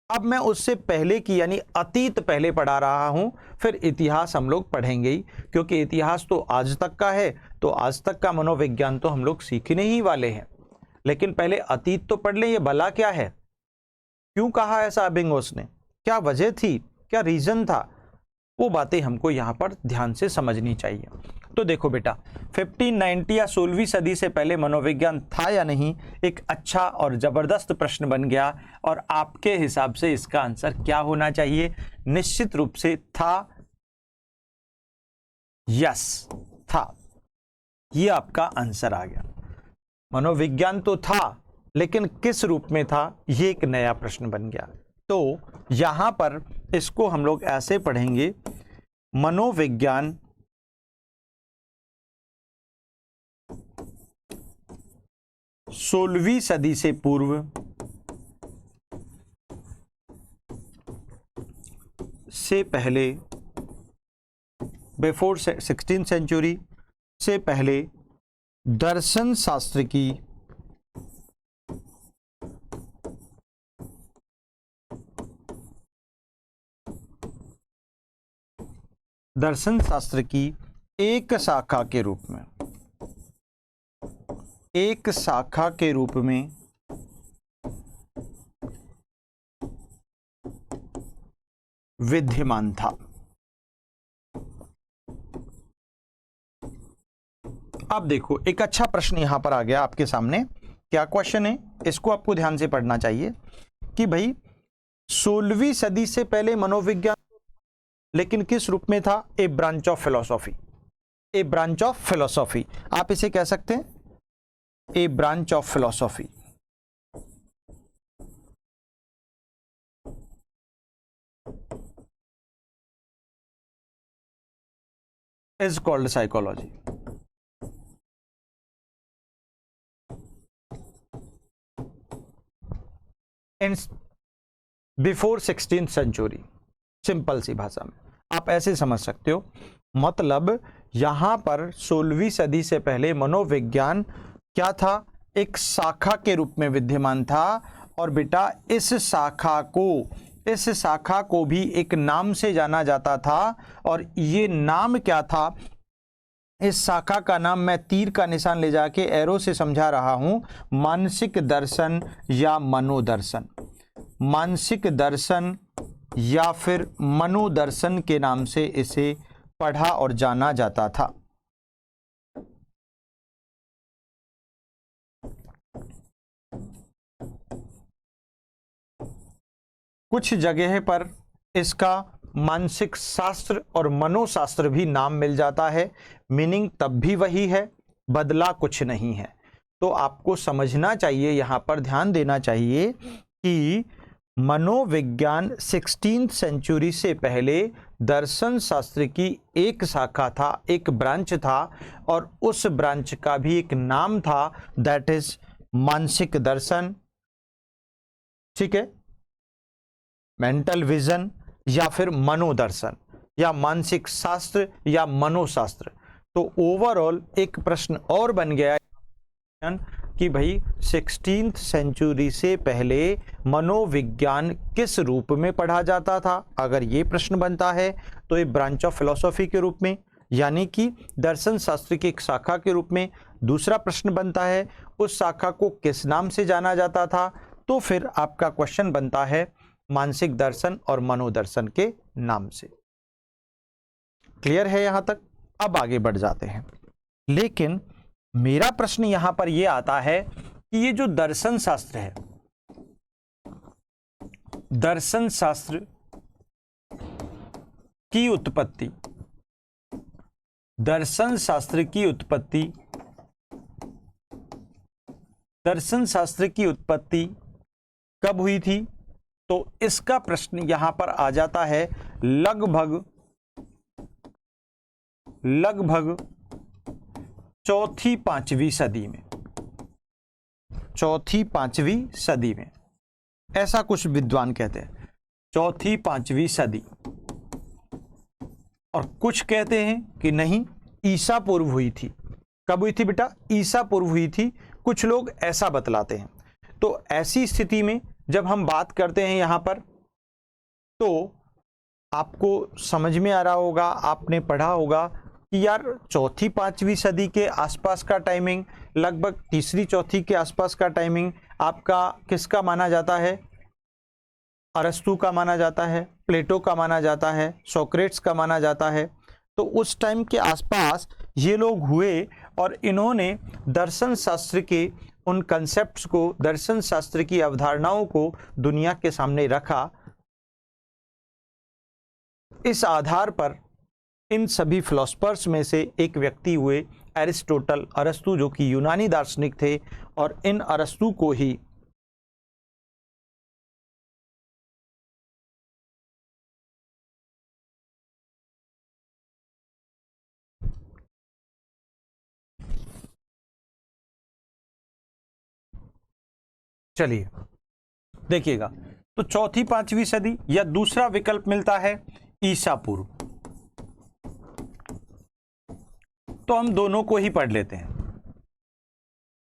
अब मैं उससे पहले की यानी अतीत पहले पढ़ा रहा हूं, फिर इतिहास हम लोग पढ़ेंगे ही, क्योंकि इतिहास तो आज तक का है, तो आज तक का मनोविज्ञान तो हम लोग सीखने ही वाले हैं। लेकिन पहले अतीत तो पढ़ लें, ये भला क्या है, क्यों कहा ऐसा एबिंगहॉस ने, क्या वजह थी, क्या रीजन था, वो बातें हमको यहाँ पर ध्यान से समझनी चाहिए। तो देखो बेटा, 1590 या 16वीं सदी से पहले मनोविज्ञान था या नहीं, एक अच्छा और जबरदस्त प्रश्न बन गया। और आपके हिसाब से इसका आंसर क्या होना चाहिए? निश्चित रूप से था, यस था, ये आपका आंसर आ गया। मनोविज्ञान तो था, लेकिन किस रूप में था, ये एक नया प्रश्न बन गया। तो यहां पर इसको हम लोग ऐसे पढ़ेंगे, मनोविज्ञान सोलहवीं सदी से पूर्व से पहले, बिफोर 16th सेंचुरी से पहले दर्शन शास्त्र की एक शाखा के रूप में विद्यमान था। अब देखो, एक अच्छा प्रश्न यहां पर आ गया आपके सामने। क्या क्वेश्चन है, इसको आपको ध्यान से पढ़ना चाहिए कि भाई 16वीं सदी से पहले मनोविज्ञान, लेकिन किस रूप में था? A branch of philosophy. A branch of philosophy, आप इसे कह सकते हैं a branch of philosophy. Is called psychology. In before 16th century, simple सी भाषा में आप ऐसे समझ सकते हो। मतलब यहां पर 16वीं सदी से पहले मनोविज्ञान क्या था? एक शाखा के रूप में विद्यमान था। और बेटा इस शाखा को भी एक नाम से जाना जाता था। और ये नाम क्या था? इस शाखा का नाम मैं तीर का निशान ले जाके एरो से समझा रहा हूं, मानसिक दर्शन या मनोदर्शन। मानसिक दर्शन या फिर मनोदर्शन के नाम से इसे पढ़ा और जाना जाता था। कुछ जगह पर इसका मानसिक शास्त्र और मनोशास्त्र भी नाम मिल जाता है, मीनिंग तब भी वही है, बदला कुछ नहीं है। तो आपको समझना चाहिए, यहां पर ध्यान देना चाहिए कि मनोविज्ञान 16th सेंचुरी से पहले दर्शन शास्त्र की एक शाखा था, एक ब्रांच था, और उस ब्रांच का भी एक नाम था, दैट इज मानसिक दर्शन। ठीक है, मेंटल विजन या फिर मनोदर्शन या मानसिक शास्त्र या मनोशास्त्र। तो ओवरऑल एक प्रश्न और बन गया कि भाई 16th सेंचुरी से पहले मनोविज्ञान किस रूप में पढ़ा जाता था। अगर ये प्रश्न बनता है तो ये ब्रांच ऑफ फिलोसॉफी के रूप में, यानी कि दर्शन शास्त्र की एक शाखा के रूप में। दूसरा प्रश्न बनता है उस शाखा को किस नाम से जाना जाता था, तो फिर आपका क्वेश्चन बनता है मानसिक दर्शन और मनोदर्शन के नाम से। क्लियर है यहां तक? अब आगे बढ़ जाते हैं। लेकिन मेरा प्रश्न यहां पर यह आता है कि ये जो दर्शन शास्त्र है, दर्शन शास्त्र की उत्पत्ति, दर्शन शास्त्र की उत्पत्ति, दर्शन शास्त्र की उत्पत्ति कब हुई थी? तो इसका प्रश्न यहां पर आ जाता है लगभग चौथी पांचवी सदी में। चौथी पांचवी सदी में, ऐसा कुछ विद्वान कहते हैं, चौथी पांचवी सदी। और कुछ कहते हैं कि नहीं, ईसा पूर्व हुई थी। कब हुई थी बेटा? ईसा पूर्व हुई थी। कुछ लोग ऐसा बतलाते हैं। तो ऐसी स्थिति में जब हम बात करते हैं यहां पर, तो आपको समझ में आ रहा होगा, आपने पढ़ा होगा कि यार चौथी पांचवी सदी के आसपास का टाइमिंग, लगभग तीसरी चौथी के आसपास का टाइमिंग आपका किसका माना जाता है? अरस्तु का माना जाता है, प्लेटो का माना जाता है, सोक्रेट्स का माना जाता है। तो उस टाइम के आसपास ये लोग हुए और इन्होंने दर्शन शास्त्र के उन कंसेप्ट्स को, दर्शन शास्त्र की अवधारणाओं को दुनिया के सामने रखा। इस आधार पर इन सभी फिलोसफर्स में से एक व्यक्ति हुए एरिस्टोटल, अरस्तु, जो कि यूनानी दार्शनिक थे। और इन अरस्तु को ही चलिए देखिएगा, तो चौथी पांचवी सदी, या दूसरा विकल्प मिलता है ईसा पूर्व। तो हम दोनों को ही पढ़ लेते हैं,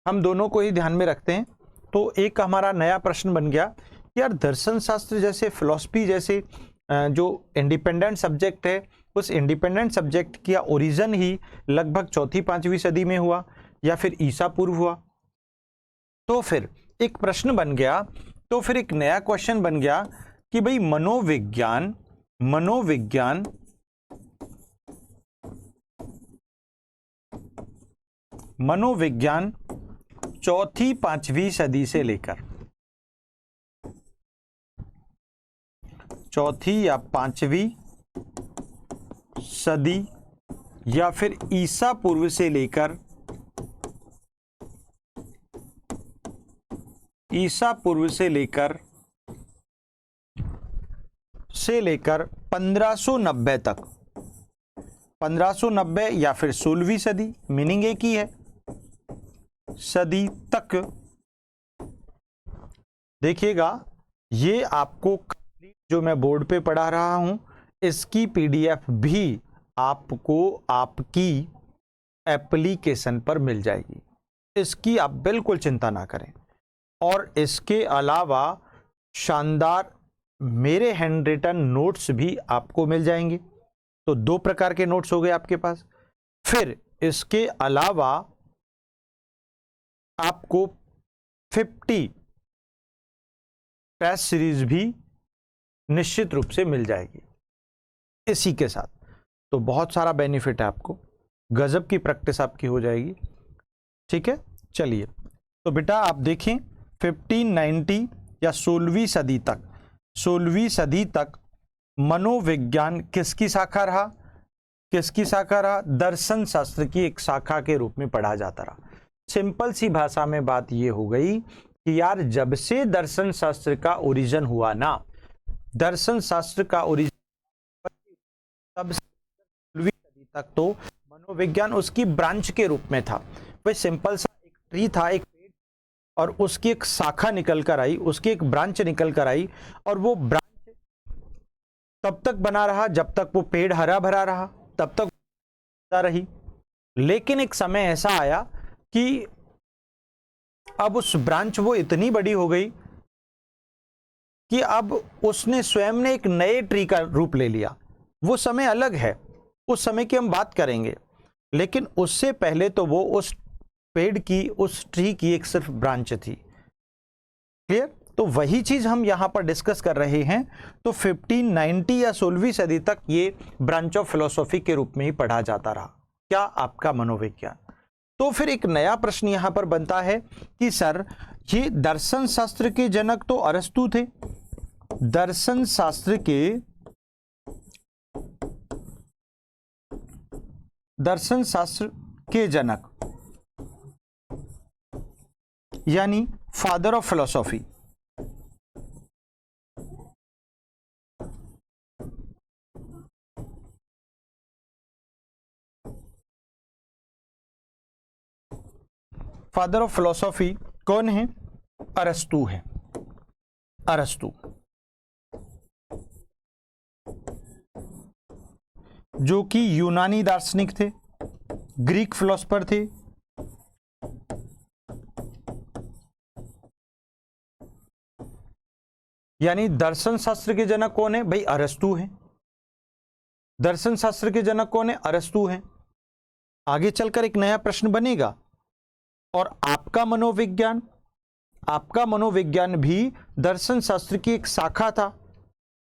हम दोनों को ही ध्यान में रखते हैं। तो एक हमारा नया प्रश्न बन गया कि यार दर्शन शास्त्र जैसे, फिलॉसफी जैसे जो इंडिपेंडेंट सब्जेक्ट है, उस इंडिपेंडेंट सब्जेक्ट का ओरिजिन ही लगभग चौथी पांचवी सदी में हुआ या फिर ईसा पूर्व हुआ। तो फिर एक प्रश्न बन गया, तो फिर एक नया क्वेश्चन बन गया कि भाई मनोविज्ञान, मनोविज्ञान मनोविज्ञान चौथी पांचवी सदी से लेकर, चौथी या पांचवी सदी या फिर ईसा पूर्व से लेकर, ईसा पूर्व से लेकर 1590 तक, 1590 या फिर 16वीं सदी, मीनिंग एक ही है, सदी तक। देखिएगा, ये आपको जो मैं बोर्ड पे पढ़ा रहा हूं, इसकी पीडीएफ भी आपको आपकी एप्लीकेशन पर मिल जाएगी। इसकी आप बिल्कुल चिंता ना करें। और इसके अलावा शानदार मेरे हैंड रिटन नोट्स भी आपको मिल जाएंगे। तो दो प्रकार के नोट्स हो गए आपके पास। फिर इसके अलावा आपको 50 टेस्ट सीरीज भी निश्चित रूप से मिल जाएगी इसी के साथ। तो बहुत सारा बेनिफिट है आपको, गजब की प्रैक्टिस आपकी हो जाएगी। ठीक है, चलिए तो बेटा आप देखें 1590 या 16वीं सदी तक, 16वीं सदी तक मनोविज्ञान किसकी शाखा रहा? किसकी शाखा रहा? दर्शन शास्त्र की एक शाखा के रूप में पढ़ा जाता रहा। सिंपल सी भाषा में बात यह हो गई कि यार जब से दर्शन शास्त्र का ओरिजिन हुआ ना, दर्शन शास्त्र का ओरिजिन तब से 16वीं सदी तक तो मनोविज्ञान उसकी ब्रांच के रूप में था। वह सिंपल सा एक ट्री था, एक पेड़, और उसकी एक शाखा निकल कर आई, उसकी एक ब्रांच निकल कर आई, और वो ब्रांच तब तक बना रहा जब तक वो पेड़ हरा भरा रहा, तब तक रही। लेकिन एक समय ऐसा आया कि अब उस ब्रांच वो इतनी बड़ी हो गई कि अब उसने स्वयं ने एक नए ट्री का रूप ले लिया। वो समय अलग है, उस समय की हम बात करेंगे, लेकिन उससे पहले तो वो उस पेड़ की, उस ट्री की एक सिर्फ ब्रांच थी। क्लियर? तो वही चीज हम यहां पर डिस्कस कर रहे हैं। तो 1590 या 16वीं सदी तक ये ब्रांच ऑफ फिलोसॉफी के रूप में ही पढ़ा जाता रहा। क्या? आपका मनोविज्ञान। तो फिर एक नया प्रश्न यहां पर बनता है कि सर, ये दर्शन शास्त्र के जनक तो अरस्तु थे। दर्शन शास्त्र के जनक यानी father of philosophy, father of philosophy कौन है? अरस्तु है। अरस्तु, जो कि यूनानी दार्शनिक थे, ग्रीक फिलोसफर थे। यानी दर्शन शास्त्र के जनक कौन है भाई? अरस्तु हैं। दर्शन शास्त्र के जनक कौन है? अरस्तु हैं। आगे चलकर एक नया प्रश्न बनेगा, और आपका मनोविज्ञान भी दर्शन शास्त्र की एक शाखा था।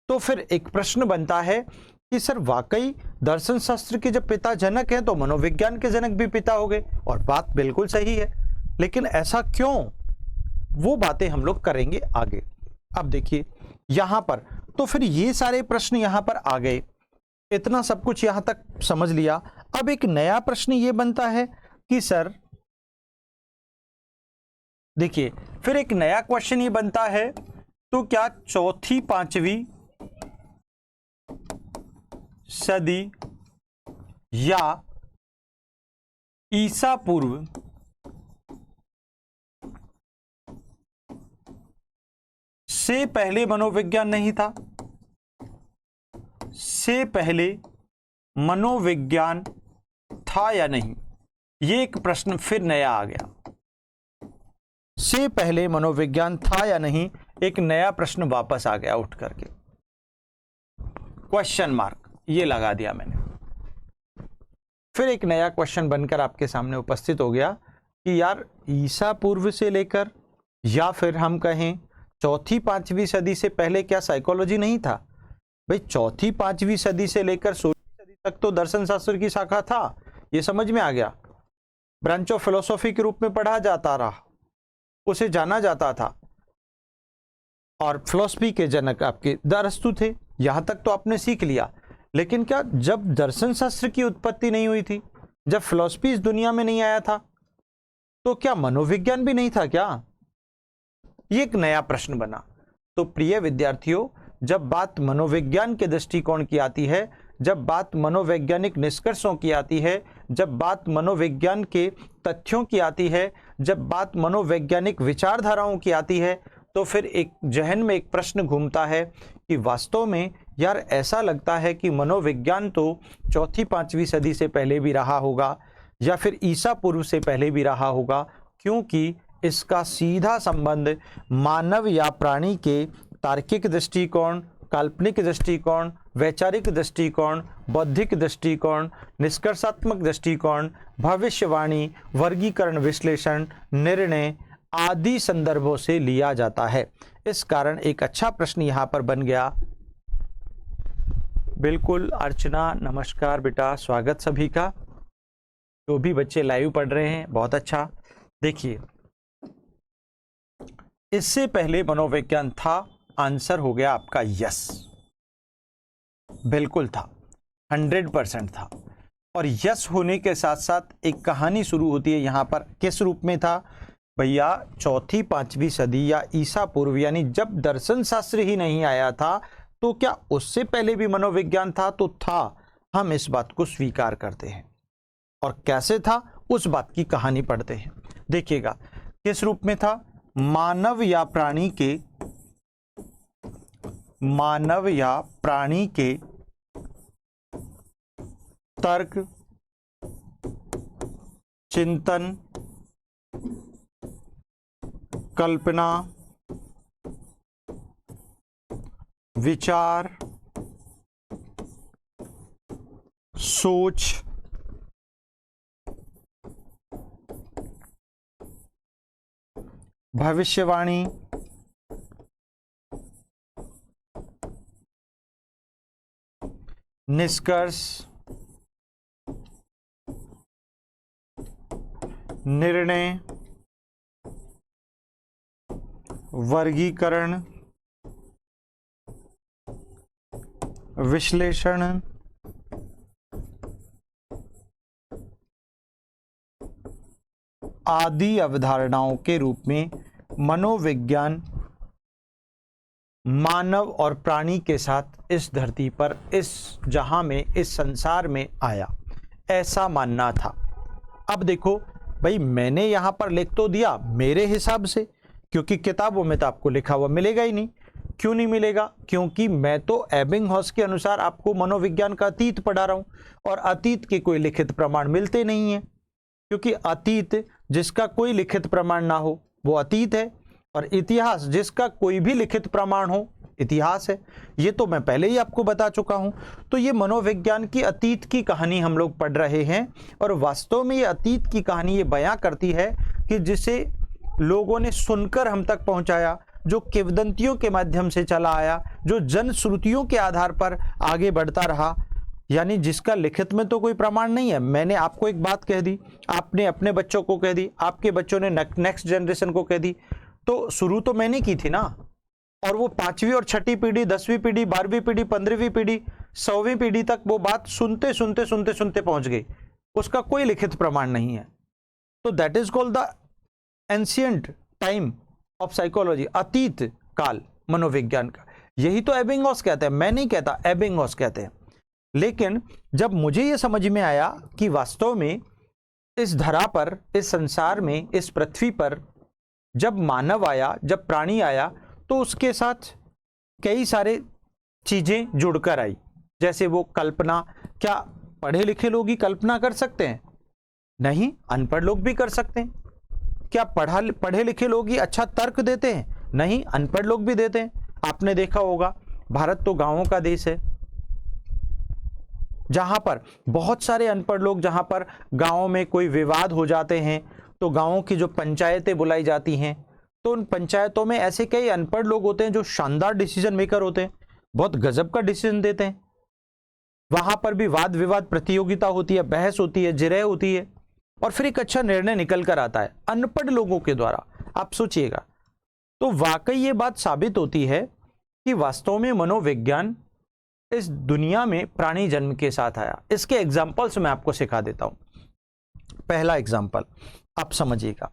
तो फिर एक प्रश्न बनता है कि सर, वाकई दर्शन शास्त्र के जब पिता जनक हैं तो मनोविज्ञान के जनक भी पिता हो गए, और बात बिल्कुल सही है, लेकिन ऐसा क्यों? वो बातें हम लोग करेंगे आगे। अब देखिए यहां पर, तो फिर ये सारे प्रश्न यहां पर आ गए, इतना सब कुछ यहां तक समझ लिया। अब एक नया प्रश्न ये बनता है कि सर देखिए, फिर एक नया क्वेश्चन ये बनता है, तो क्या चौथी पांचवी सदी या ईसा पूर्व से पहले मनोविज्ञान नहीं था? से पहले मनोविज्ञान था या नहीं? ये एक प्रश्न फिर नया आ गया। से पहले मनोविज्ञान था या नहीं, एक नया प्रश्न वापस आ गया उठ करके, क्वेश्चन मार्क ये लगा दिया मैंने। फिर एक नया क्वेश्चन बनकर आपके सामने उपस्थित हो गया कि यार, ईसा पूर्व से लेकर, या फिर हम कहें चौथी पांचवी सदी से पहले क्या साइकोलॉजी नहीं था? भाई, चौथी पांचवी सदी से लेकर 16वीं सदी तक तो दर्शन शास्त्र की शाखा था, ये समझ में आ गया। ब्रांच ऑफ फिलोसॉफी के रूप में पढ़ा जाता रहा, उसे जाना जाता था, और फिलोसफी के जनक आपके अरस्तु थे। यहां तक तो आपने सीख लिया, लेकिन क्या जब दर्शन शास्त्र की उत्पत्ति नहीं हुई थी, जब फिलोसफी इस दुनिया में नहीं आया था, तो क्या मनोविज्ञान भी नहीं था क्या? ये एक नया प्रश्न बना। तो प्रिय विद्यार्थियों, जब बात मनोविज्ञान के दृष्टिकोण की आती है, जब बात मनोवैज्ञानिक निष्कर्षों की आती है, जब बात मनोविज्ञान के तथ्यों की आती है, जब बात मनोवैज्ञानिक विचारधाराओं की आती है, तो फिर एक जहन में एक प्रश्न घूमता है कि वास्तव में यार, ऐसा लगता है कि मनोविज्ञान तो चौथी पांचवी सदी से पहले भी रहा होगा, या फिर ईसा पूर्व से पहले भी रहा होगा, क्योंकि इसका सीधा संबंध मानव या प्राणी के तार्किक दृष्टिकोण, काल्पनिक दृष्टिकोण, वैचारिक दृष्टिकोण, बौद्धिक दृष्टिकोण, निष्कर्षात्मक दृष्टिकोण, भविष्यवाणी, वर्गीकरण, विश्लेषण, निर्णय आदि संदर्भों से लिया जाता है। इस कारण एक अच्छा प्रश्न यहां पर बन गया। बिल्कुल अर्चना, नमस्कार बेटा, स्वागत सभी का। जो भी बच्चे लाइव पढ़ रहे हैं, बहुत अच्छा। देखिए, इससे पहले मनोविज्ञान था, आंसर हो गया आपका यस, बिल्कुल था, 100% था। और यस होने के साथ साथ एक कहानी शुरू होती है यहां पर। किस रूप में था भैया? चौथी पांचवी सदी या ईसा पूर्व, यानी जब दर्शन शास्त्र ही नहीं आया था, तो क्या उससे पहले भी मनोविज्ञान था? तो था, हम इस बात को स्वीकार करते हैं। और कैसे था, उस बात की कहानी पढ़ते हैं। देखिएगा किस रूप में था। मानव या प्राणी के तर्क, चिंतन, कल्पना, विचार, सोच, भविष्यवाणी, निष्कर्ष, निर्णय, वर्गीकरण, विश्लेषण, आदि अवधारणाओं के रूप में मनोविज्ञान मानव और प्राणी के साथ इस धरती पर, इस जहां में, इस संसार में आया, ऐसा मानना था। अब देखो भाई, मैंने यहां पर लिख तो दिया मेरे हिसाब से, क्योंकि किताबों में तो आपको लिखा हुआ मिलेगा ही नहीं। क्यों नहीं मिलेगा? क्योंकि मैं तो एबिंगहॉस के अनुसार आपको मनोविज्ञान का अतीत पढ़ा रहा हूं, और अतीत के कोई लिखित प्रमाण मिलते नहीं है, क्योंकि अतीत जिसका कोई लिखित प्रमाण ना हो वो अतीत है, और इतिहास जिसका कोई भी लिखित प्रमाण हो इतिहास है। ये तो मैं पहले ही आपको बता चुका हूं। तो ये मनोविज्ञान की अतीत की कहानी हम लोग पढ़ रहे हैं, और वास्तव में ये अतीत की कहानी ये बयां करती है कि जिसे लोगों ने सुनकर हम तक पहुंचाया, जो किंवदंतियों के माध्यम से चला आया, जो जनश्रुतियों के आधार पर आगे बढ़ता रहा, यानी जिसका लिखित में तो कोई प्रमाण नहीं है। मैंने आपको एक बात कह दी, आपने अपने बच्चों को कह दी, आपके बच्चों ने नेक्स्ट जनरेशन को कह दी, तो शुरू तो मैंने की थी ना। और वो 5वीं और 6ठी पीढ़ी, 10वीं पीढ़ी, 12वीं पीढ़ी, 15वीं पीढ़ी, 100वीं पीढ़ी तक वो बात सुनते सुनते सुनते सुनते पहुंच गई, उसका कोई लिखित प्रमाण नहीं है। तो that is called the ancient time of psychology, अतीत काल मनोविज्ञान का। यही तो एबिंगहॉस कहते हैं, मैं नहीं कहता, एबिंगहॉस कहते हैं। लेकिन जब मुझे यह समझ में आया कि वास्तव में इस धरा पर, इस संसार में, इस पृथ्वी पर जब मानव आया, जब प्राणी आया, तो उसके साथ कई सारे चीजें जुड़कर आई। जैसे वो कल्पना, क्या पढ़े लिखे लोग ही कल्पना कर सकते हैं? नहीं, अनपढ़ लोग भी कर सकते हैं। क्या पढ़े लिखे लोग ही अच्छा तर्क देते हैं? नहीं, अनपढ़ लोग भी देते हैं। आपने देखा होगा, भारत तो गांवों का देश है, जहां पर बहुत सारे अनपढ़ लोग, जहां पर गांवों में कोई विवाद हो जाते हैं तो गांवों की जो पंचायतें बुलाई जाती हैं, तो उन पंचायतों में ऐसे कई अनपढ़ लोग होते हैं जो शानदार डिसीजन मेकर होते हैं, बहुत गजब का डिसीजन देते हैं। वहां पर भी वाद विवाद प्रतियोगिता होती है, बहस होती है, जिरह होती है, और फिर एक अच्छा निर्णय निकल कर आता है अनपढ़ लोगों के द्वारा। आप सोचिएगा, तो वाकई ये बात साबित होती है कि वास्तव में मनोविज्ञान इस दुनिया में प्राणी जन्म के साथ आया। इसके एग्जाम्पल्स मैं आपको सिखा देता हूं। पहला एग्जाम्पल आप समझिएगा।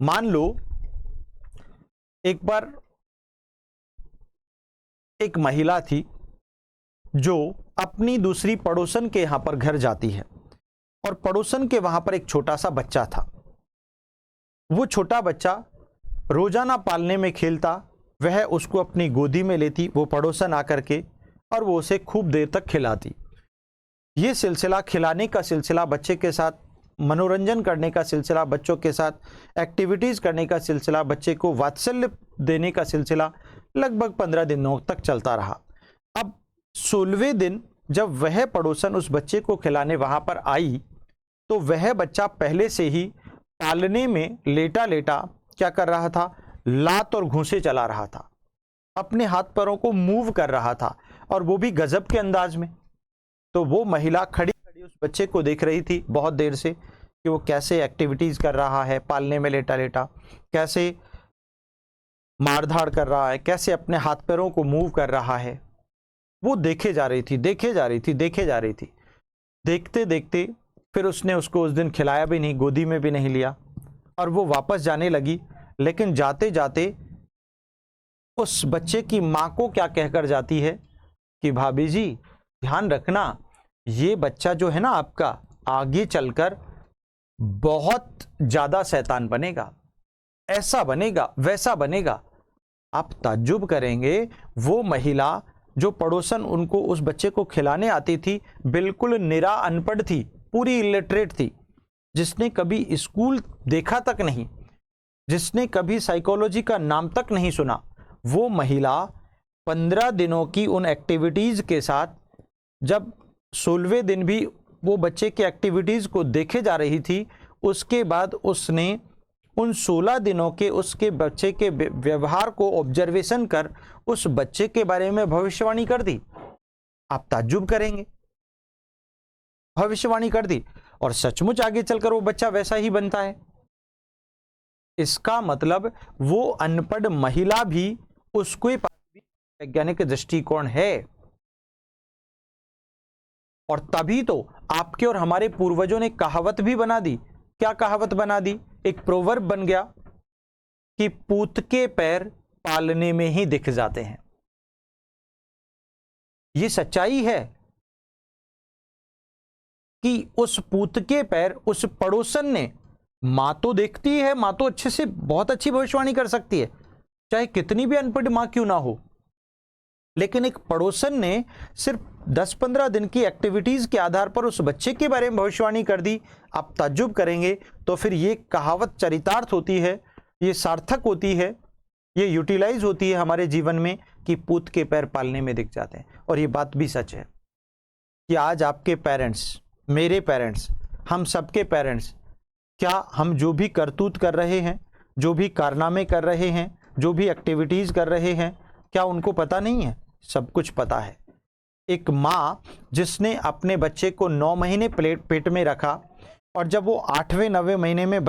मान लो एक बार एक महिला थी जो अपनी दूसरी पड़ोसन के यहां पर घर जाती है, और पड़ोसन के वहां पर एक छोटा सा बच्चा था। वो छोटा बच्चा रोजाना पालने में खेलता, वह उसको अपनी गोदी में लेती, वो पड़ोसन आकर के, और वो उसे खूब देर तक खिलाती। ये सिलसिला, खिलाने का सिलसिला, बच्चे के साथ मनोरंजन करने का सिलसिला, बच्चों के साथ एक्टिविटीज करने का सिलसिला, बच्चे को वात्सल्य देने का सिलसिला लगभग 15 दिनों तक चलता रहा। अब 16वें दिन जब वह पड़ोसन उस बच्चे को खिलाने वहां पर आई, तो वह बच्चा पहले से ही पालने में लेटा लेटा क्या कर रहा था? लात और घूंसे चला रहा था, अपने हाथ पैरों को मूव कर रहा था, और वो भी गजब के अंदाज में। तो वो महिला खड़ी खड़ी उस बच्चे को देख रही थी बहुत देर से कि वो कैसे एक्टिविटीज कर रहा है, पालने में लेटा लेटा कैसे मारधाड़ कर रहा है, कैसे अपने हाथ पैरों को मूव कर रहा है। वो देखे जा रही थी, देखे जा रही थी, देखे जा रही थी। देखते देखते फिर उसने उसको उस दिन खिलाया भी नहीं, गोदी में भी नहीं लिया, और वो वापस जाने लगी। लेकिन जाते जाते उस बच्चे की माँ को क्या कहकर जाती है कि भाभी जी ध्यान रखना, ये बच्चा जो है ना आपका, आगे चलकर बहुत ज्यादा शैतान बनेगा, ऐसा बनेगा, वैसा बनेगा। आप ताज्जुब करेंगे, वो महिला जो पड़ोसन उनको उस बच्चे को खिलाने आती थी, बिल्कुल निरा अनपढ़ थी, पूरी इलिटरेट थी, जिसने कभी स्कूल देखा तक नहीं, जिसने कभी साइकोलॉजी का नाम तक नहीं सुना, वो महिला 15 दिनों की उन एक्टिविटीज़ के साथ, जब 16वें दिन भी वो बच्चे की एक्टिविटीज़ को देखे जा रही थी, उसके बाद उसने उन 16 दिनों के उसके बच्चे के व्यवहार को ऑब्जर्वेशन कर उस बच्चे के बारे में भविष्यवाणी कर दी। आप ताज्जुब करेंगे, भविष्यवाणी कर दी और सचमुच आगे चलकर वो बच्चा वैसा ही बनता है। इसका मतलब वो अनपढ़ महिला भी उसके पास भी वैज्ञानिक दृष्टिकोण है। और तभी तो आपके और हमारे पूर्वजों ने कहावत भी बना दी। क्या कहावत बना दी? एक प्रोवर्ब बन गया कि पूत के पैर पालने में ही दिख जाते हैं। ये सच्चाई है कि उस पूत के पैर, उस पड़ोसन ने, मां तो देखती है, मां तो अच्छे से बहुत अच्छी भविष्यवाणी कर सकती है, चाहे कितनी भी अनपढ़ मां क्यों ना हो, लेकिन एक पड़ोसन ने सिर्फ 10-15 दिन की एक्टिविटीज के आधार पर उस बच्चे के बारे में भविष्यवाणी कर दी। आप ताज्जुब करेंगे। तो फिर ये कहावत चरितार्थ होती है, ये सार्थक होती है, ये यूटिलाइज होती है हमारे जीवन में कि पूत के पैर पालने में दिख जाते हैं। और ये बात भी सच है कि आज आपके पेरेंट्स, मेरे पेरेंट्स, हम सबके पेरेंट्स, क्या हम जो भी करतूत कर रहे हैं, जो भी कारनामे कर रहे हैं, जो भी एक्टिविटीज़ कर रहे हैं, क्या उनको पता नहीं है? सब कुछ पता है। एक माँ जिसने अपने बच्चे को 9 महीने पेट में रखा और जब वो 8वें 9वें महीने में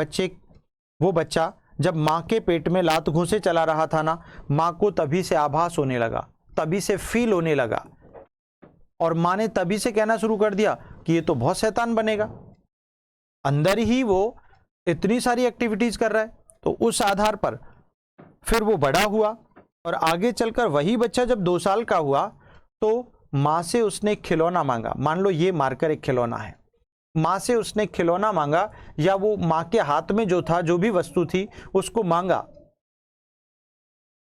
वो बच्चा जब माँ के पेट में लात घूंसे चला रहा था ना, माँ को तभी से आभास होने लगा, तभी से फील होने लगा और माँ ने तभी से कहना शुरू कर दिया कि ये तो बहुत शैतान बनेगा। अंदर ही वो इतनी सारी एक्टिविटीज कर रहा है। तो उस आधार पर फिर वो बड़ा हुआ और आगे चलकर वही बच्चा जब 2 साल का हुआ तो माँ से उसने खिलौना मांगा। मान लो ये मार्कर एक खिलौना है, माँ से उसने खिलौना मांगा या वो माँ के हाथ में जो था, जो भी वस्तु थी उसको मांगा।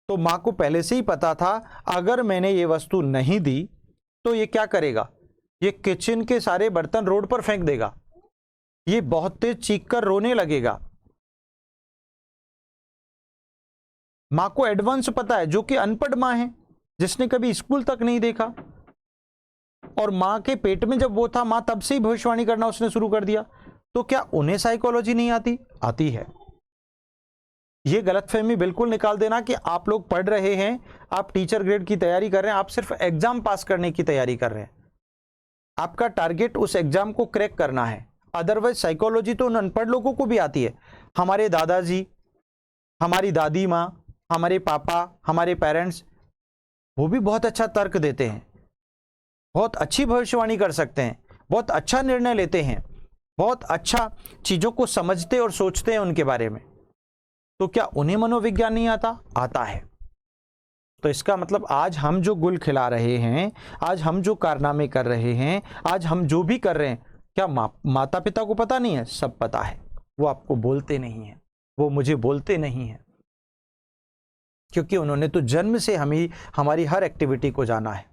तो माँ को पहले से ही पता था अगर मैंने ये वस्तु नहीं दी तो ये क्या करेगा, ये किचन के सारे बर्तन रोड पर फेंक देगा, ये बहुत तेज चीख कर रोने लगेगा। माँ को एडवांस पता है, जो कि अनपढ़ माँ है, जिसने कभी स्कूल तक नहीं देखा। और माँ के पेट में जब वो था, माँ तब से ही भविष्यवाणी करना उसने शुरू कर दिया। तो क्या उन्हें साइकोलॉजी नहीं आती? आती है। ये गलतफहमी बिल्कुल निकाल देना कि आप लोग पढ़ रहे हैं, आप टीचर ग्रेड की तैयारी कर रहे हैं, आप सिर्फ एग्जाम पास करने की तैयारी कर रहे हैं। आपका टारगेट उस एग्जाम को क्रैक करना है। अदरवाइज साइकोलॉजी तो उन अनपढ़ लोगों को भी आती है। हमारे दादाजी, हमारी दादी माँ, हमारे पापा, हमारे पेरेंट्स, वो भी बहुत अच्छा तर्क देते हैं, बहुत अच्छी भविष्यवाणी कर सकते हैं, बहुत अच्छा निर्णय लेते हैं, बहुत अच्छा चीज़ों को समझते और सोचते हैं उनके बारे में। तो क्या उन्हें मनोविज्ञान नहीं आता? आता है। तो इसका मतलब आज हम जो गुल खिला रहे हैं, आज हम जो कारनामे कर रहे हैं, आज हम जो भी कर रहे हैं, क्या माता पिता को पता नहीं है? सब पता है। वो आपको बोलते नहीं है, वो मुझे बोलते नहीं है, क्योंकि उन्होंने तो जन्म से हमारी हर एक्टिविटी को जाना है।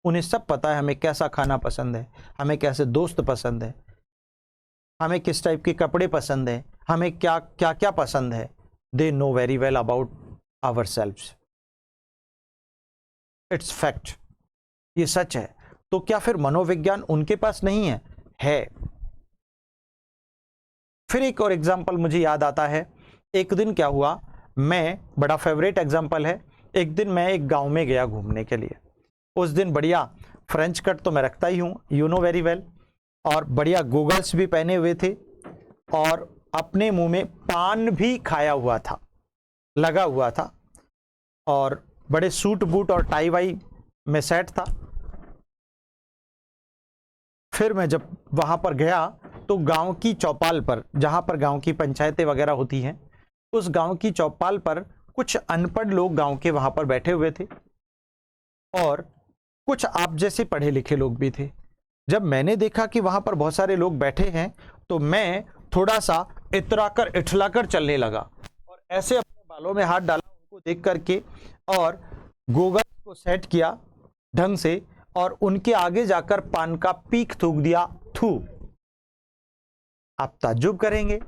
उन्हें सब पता है, हमें कैसा खाना पसंद है, हमें कैसे दोस्त पसंद है, हमें किस टाइप के कपड़े पसंद है, हमें क्या क्या क्या पसंद है। They know very well about ourselves. It's fact, ये सच है। तो क्या फिर मनोविज्ञान उनके पास नहीं है? है। फिर एक और एग्जाम्पल मुझे याद आता है। एक दिन क्या हुआ, मैं, बड़ा फेवरेट एग्जाम्पल है, एक दिन मैं एक गांव में गया घूमने के लिए। उस दिन बढ़िया फ्रेंच कट तो मैं रखता ही हूँ, यू नो वेरी वेल, और बढ़िया गूगल्स भी पहने हुए थे और अपने मुंह में पान भी खाया हुआ था, लगा हुआ था, और बड़े सूट बूट और टाई वाई में सेट था। फिर मैं जब वहाँ पर गया तो गांव की चौपाल पर, जहाँ पर गांव की पंचायतें वगैरह होती हैं, उस गांव की चौपाल पर कुछ अनपढ़ लोग गांव के वहाँ पर बैठे हुए थे और कुछ आप जैसे पढ़े लिखे लोग भी थे। जब मैंने देखा कि वहाँ पर बहुत सारे लोग बैठे हैं तो मैं थोड़ा सा इतराकर इठलाकर चलने लगा और ऐसे अपने बालों में हाथ डाला उनको देख करके और गूगल को सेट किया ढंग से और उनके आगे जाकर पान का पीक थूक दिया। थू। आप ताज्जुब करेंगे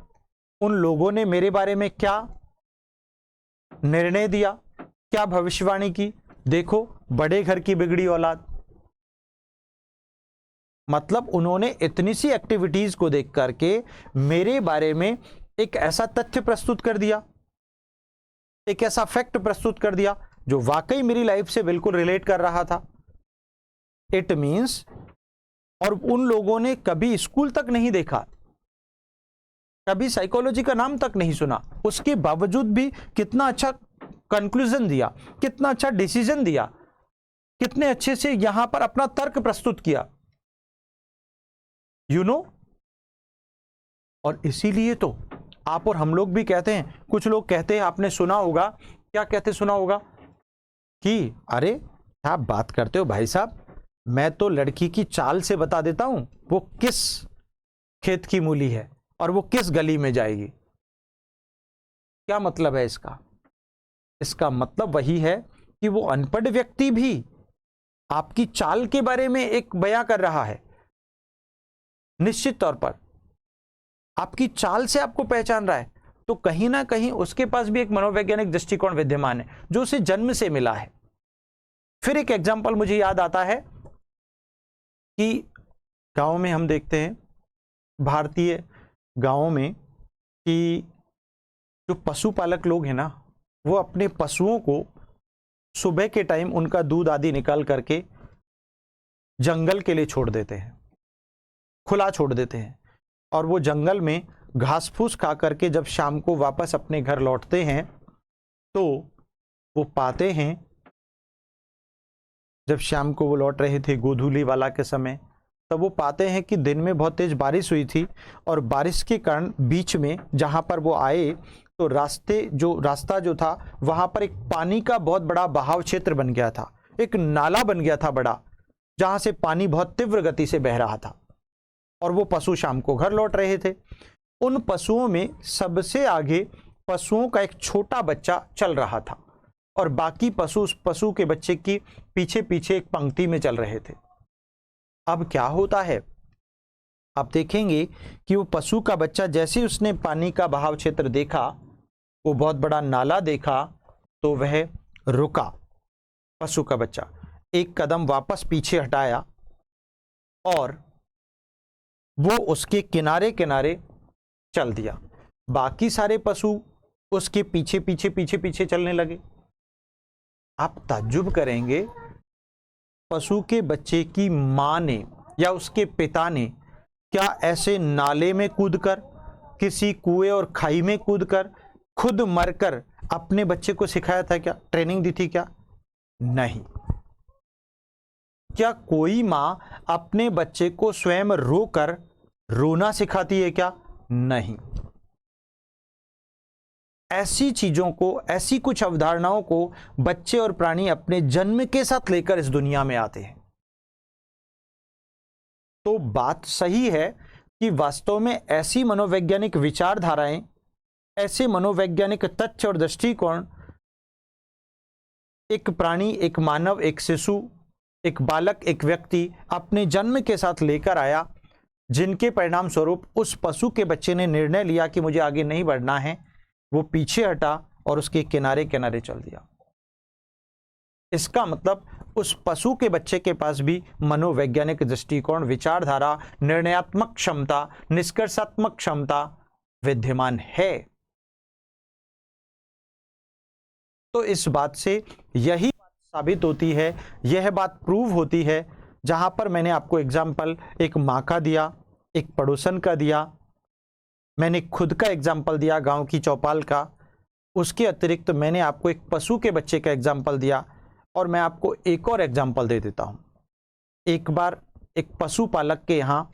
उन लोगों ने मेरे बारे में क्या निर्णय दिया, क्या भविष्यवाणी की, देखो बड़े घर की बिगड़ी औलाद। मतलब उन्होंने इतनी सी एक्टिविटीज को देख करके मेरे बारे में एक ऐसा तथ्य प्रस्तुत कर दिया, एक ऐसा फैक्ट प्रस्तुत कर दिया जो वाकई मेरी लाइफ से बिल्कुल रिलेट कर रहा था। इट मींस, और उन लोगों ने कभी स्कूल तक नहीं देखा, कभी साइकोलॉजी का नाम तक नहीं सुना, उसके बावजूद भी कितना अच्छा कंक्लूजन दिया, कितना अच्छा डिसीजन दिया, कितने अच्छे से यहां पर अपना तर्क प्रस्तुत किया, यू नो। और इसीलिए तो आप और हम लोग भी कहते हैं, कुछ लोग कहते हैं, आपने सुना होगा, क्या कहते सुना होगा कि अरे क्या बात करते हो भाई साहब, मैं तो लड़की की चाल से बता देता हूं वो किस खेत की मूली है और वो किस गली में जाएगी। क्या मतलब है इसका? इसका मतलब वही है कि वो अनपढ़ व्यक्ति भी आपकी चाल के बारे में एक बयां कर रहा है। निश्चित तौर पर आपकी चाल से आपको पहचान रहा है, तो कहीं ना कहीं उसके पास भी एक मनोवैज्ञानिक दृष्टिकोण विद्यमान है जो उसे जन्म से मिला है। फिर एक एग्जाम्पल मुझे याद आता है कि गांव में हम देखते हैं, भारतीय गांवों में, कि जो पशुपालक लोग हैं ना, वो अपने पशुओं को सुबह के टाइम उनका दूध आदि निकाल करके जंगल के लिए छोड़ देते हैं, खुला छोड़ देते हैं, और वो जंगल में घास फूस खा करके जब शाम को वापस अपने घर लौटते हैं तो वो पाते हैं, जब शाम को वो लौट रहे थे गोधूली वाला के समय, तब वो पाते हैं कि दिन में बहुत तेज बारिश हुई थी, और बारिश के कारण बीच में जहां पर वो आए तो रास्ता जो था वहां पर एक पानी का बहुत बड़ा बहाव क्षेत्र बन गया था, एक नाला बन गया था बड़ा, जहां से पानी बहुत तीव्र गति से बह रहा था। और वो पशु शाम को घर लौट रहे थे। उन पशुओं में सबसे आगे पशुओं का एक छोटा बच्चा चल रहा था, और बाकी पशु उस पशु के बच्चे की पीछे पीछे एक पंक्ति में चल रहे थे। अब क्या होता है, आप देखेंगे कि वो पशु का बच्चा जैसे उसने पानी का बहाव क्षेत्र देखा, वो बहुत बड़ा नाला देखा, तो वह रुका। पशु का बच्चा एक कदम वापस पीछे हटाया और वो उसके किनारे किनारे चल दिया। बाकी सारे पशु उसके पीछे पीछे पीछे पीछे चलने लगे। आप ताज्जुब करेंगे, पशु के बच्चे की मां ने या उसके पिता ने क्या ऐसे नाले में कूदकर, किसी कुएं और खाई में कूदकर, खुद मरकर अपने बच्चे को सिखाया था क्या, ट्रेनिंग दी थी क्या? नहीं। क्या कोई मां अपने बच्चे को स्वयं रोकर रोना सिखाती है क्या? नहीं। ऐसी चीजों को, ऐसी कुछ अवधारणाओं को बच्चे और प्राणी अपने जन्म के साथ लेकर इस दुनिया में आते हैं। तो बात सही है कि वास्तव में ऐसी मनोवैज्ञानिक विचारधाराएं, ऐसे मनोवैज्ञानिक तथ्य और दृष्टिकोण एक प्राणी, एक मानव, एक शिशु, एक बालक, एक व्यक्ति अपने जन्म के साथ लेकर आया, जिनके परिणाम स्वरूप उस पशु के बच्चे ने निर्णय लिया कि मुझे आगे नहीं बढ़ना है, वो पीछे हटा और उसके किनारे किनारे चल दिया। इसका मतलब उस पशु के बच्चे के पास भी मनोवैज्ञानिक दृष्टिकोण, विचारधारा, निर्णयात्मक क्षमता, निष्कर्षात्मक क्षमता विद्यमान है। तो इस बात से यही बात साबित होती है, यह बात प्रूव होती है, जहां पर मैंने आपको एग्जाम्पल एक माँ का दिया, एक पड़ोसन का दिया, मैंने खुद का एग्जाम्पल दिया गांव की चौपाल का, उसके अतिरिक्त मैंने आपको एक पशु के बच्चे का एग्जाम्पल दिया, और मैं आपको एक और एग्जाम्पल दे देता हूं। एक बार एक पशुपालक के यहाँ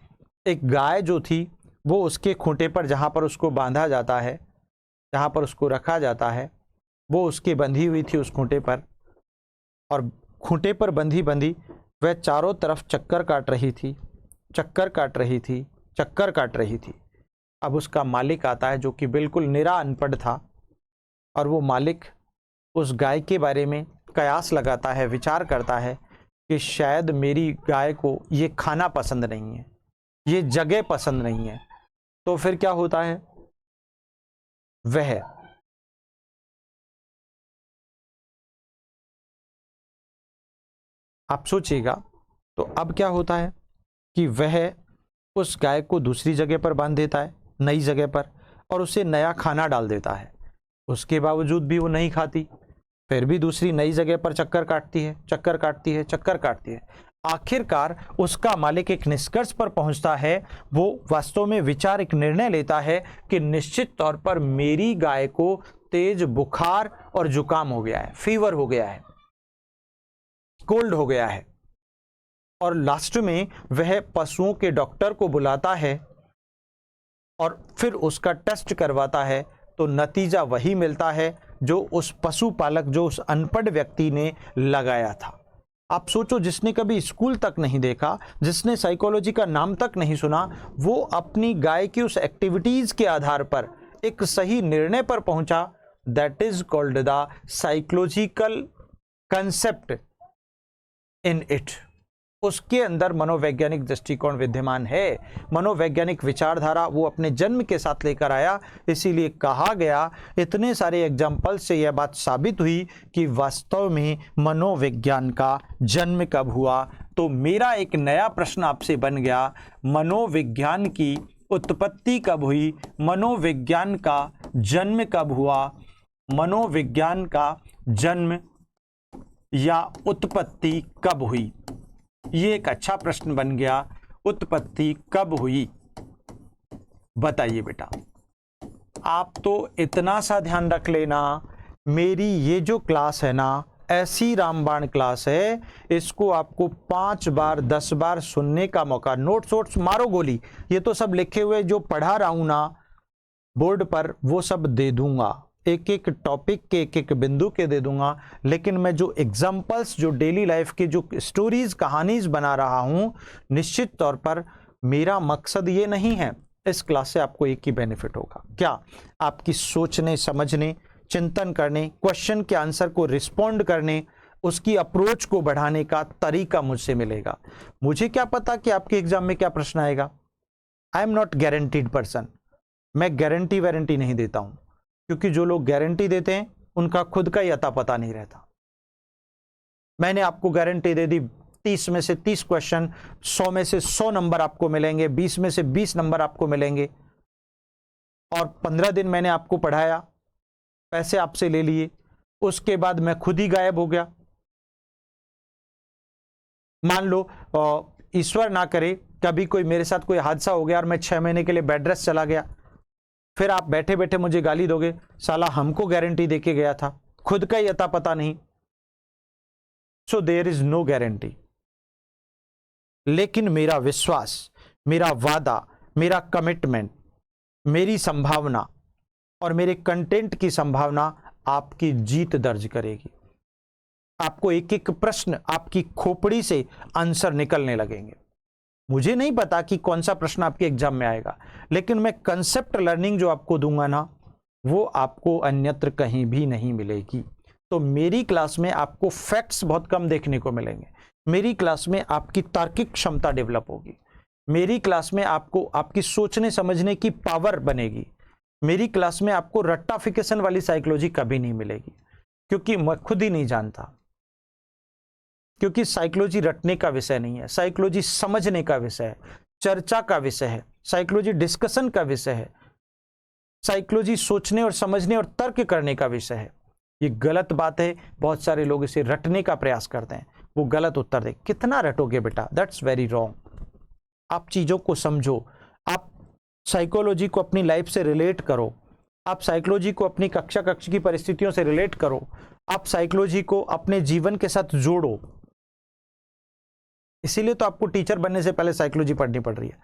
एक गाय जो थी, वो उसके खूंटे पर, जहाँ पर उसको बांधा जाता है, जहाँ पर उसको रखा जाता है, वो उसके बंधी हुई थी उस खूंटे पर, और खूंटे पर बंधी बंधी वह चारों तरफ चक्कर काट रही थी, चक्कर काट रही थी, चक्कर काट रही थी। अब उसका मालिक आता है जो कि बिल्कुल निरा अनपढ़ था, और वो मालिक उस गाय के बारे में कयास लगाता है, विचार करता है कि शायद मेरी गाय को ये खाना पसंद नहीं है, ये जगह पसंद नहीं है। तो फिर क्या होता है, वह आप सोचिएगा, तो अब क्या होता है कि वह उस गाय को दूसरी जगह पर बांध देता है, नई जगह पर, और उसे नया खाना डाल देता है। उसके बावजूद भी वो नहीं खाती, फिर भी दूसरी नई जगह पर चक्कर काटती है, चक्कर काटती है, चक्कर काटती है। आखिरकार उसका मालिक एक निष्कर्ष पर पहुंचता है, वो वास्तव में विचार एक निर्णय लेता है कि निश्चित तौर पर मेरी गाय को तेज बुखार और जुकाम हो गया है, फीवर हो गया है, कोल्ड हो गया है। और लास्ट में वह पशुओं के डॉक्टर को बुलाता है और फिर उसका टेस्ट करवाता है, तो नतीजा वही मिलता है जो उस पशुपालक, जो उस अनपढ़ व्यक्ति ने लगाया था। आप सोचो, जिसने कभी स्कूल तक नहीं देखा, जिसने साइकोलॉजी का नाम तक नहीं सुना, वो अपनी गाय की उस एक्टिविटीज के आधार पर एक सही निर्णय पर पहुंचा। That is called the psychological concept in it. उसके अंदर मनोवैज्ञानिक दृष्टिकोण विद्यमान है, मनोवैज्ञानिक विचारधारा वो अपने जन्म के साथ लेकर आया। इसीलिए कहा गया, इतने सारे एग्जाम्पल से यह बात साबित हुई कि वास्तव में मनोविज्ञान का जन्म कब हुआ। तो मेरा एक नया प्रश्न आपसे बन गया, मनोविज्ञान की उत्पत्ति कब हुई, मनोविज्ञान का जन्म कब हुआ, मनोविज्ञान का जन्म या उत्पत्ति कब हुई। ये एक अच्छा प्रश्न बन गया, उत्पत्ति कब हुई, बताइए बेटा। आप तो इतना सा ध्यान रख लेना, मेरी ये जो क्लास है ना, ऐसी रामबाण क्लास है, इसको आपको 5 बार 10 बार सुनने का मौका। नोट्स वोट्स मारो गोली, ये तो सब लिखे हुए जो पढ़ा रहा हूं ना बोर्ड पर, वो सब दे दूंगा, एक एक टॉपिक के एक एक बिंदु के दे दूंगा। लेकिन मैं जो एग्जाम्पल्स, जो डेली लाइफ के जो स्टोरीज, कहानीज बना रहा हूं, निश्चित तौर पर मेरा मकसद ये नहीं है। इस क्लास से आपको एक ही बेनिफिट होगा, क्या? आपकी सोचने, समझने, चिंतन करने, क्वेश्चन के आंसर को रिस्पॉन्ड करने, उसकी अप्रोच को बढ़ाने का तरीका मुझसे मिलेगा। मुझे क्या पता कि आपके एग्जाम में क्या प्रश्न आएगा। I am not guaranteed person, मैं गारंटी वारंटी नहीं देता हूं, क्योंकि जो लोग गारंटी देते हैं उनका खुद का ही अता पता नहीं रहता। मैंने आपको गारंटी दे दी, 30 में से 30 क्वेश्चन, 100 में से 100 नंबर आपको मिलेंगे, 20 में से 20 नंबर आपको मिलेंगे, और 15 दिन मैंने आपको पढ़ाया, पैसे आपसे ले लिए, उसके बाद मैं खुद ही गायब हो गया। मान लो ईश्वर ना करे कभी कोई मेरे साथ कोई हादसा हो गया और मैं 6 महीने के लिए बेड रेस्ट चला गया, फिर आप बैठे बैठे मुझे गाली दोगे, साला हमको गारंटी देके गया था, खुद का ही अता पता नहीं। So there is no guarantee. लेकिन मेरा विश्वास, मेरा वादा, मेरा कमिटमेंट, मेरी संभावना और मेरे कंटेंट की संभावना आपकी जीत दर्ज करेगी। आपको एक एक प्रश्न आपकी खोपड़ी से आंसर निकलने लगेंगे। मुझे नहीं पता कि कौन सा प्रश्न आपके एग्जाम में आएगा, लेकिन मैं कंसेप्ट लर्निंग जो आपको दूंगा ना, वो आपको अन्यत्र कहीं भी नहीं मिलेगी। तो मेरी क्लास में आपको फैक्ट्स बहुत कम देखने को मिलेंगे, मेरी क्लास में आपकी तार्किक क्षमता डेवलप होगी, मेरी क्लास में आपको आपकी सोचने समझने की पावर बनेगी, मेरी क्लास में आपको रट्टाफिकेशन वाली साइकोलॉजी कभी नहीं मिलेगी, क्योंकि मैं खुद ही नहीं जानता। क्योंकि साइकोलॉजी रटने का विषय नहीं है, साइकोलॉजी समझने का विषय है, चर्चा का विषय है, साइकोलॉजी डिस्कशन का विषय है, साइकोलॉजी सोचने और समझने और तर्क करने का विषय है। ये गलत बात है, बहुत सारे लोग इसे रटने का प्रयास करते हैं, वो गलत उत्तर दे। कितना रटोगे बेटा, दैट्स वेरी रॉन्ग। आप चीजों को समझो, आप साइकोलॉजी को अपनी लाइफ से रिलेट करो, आप साइकोलॉजी को अपनी कक्षा की परिस्थितियों से रिलेट करो, आप साइकोलॉजी को अपने जीवन के साथ जोड़ो। इसीलिए तो आपको टीचर बनने से पहले साइकोलॉजी पढ़नी पड़ रही है,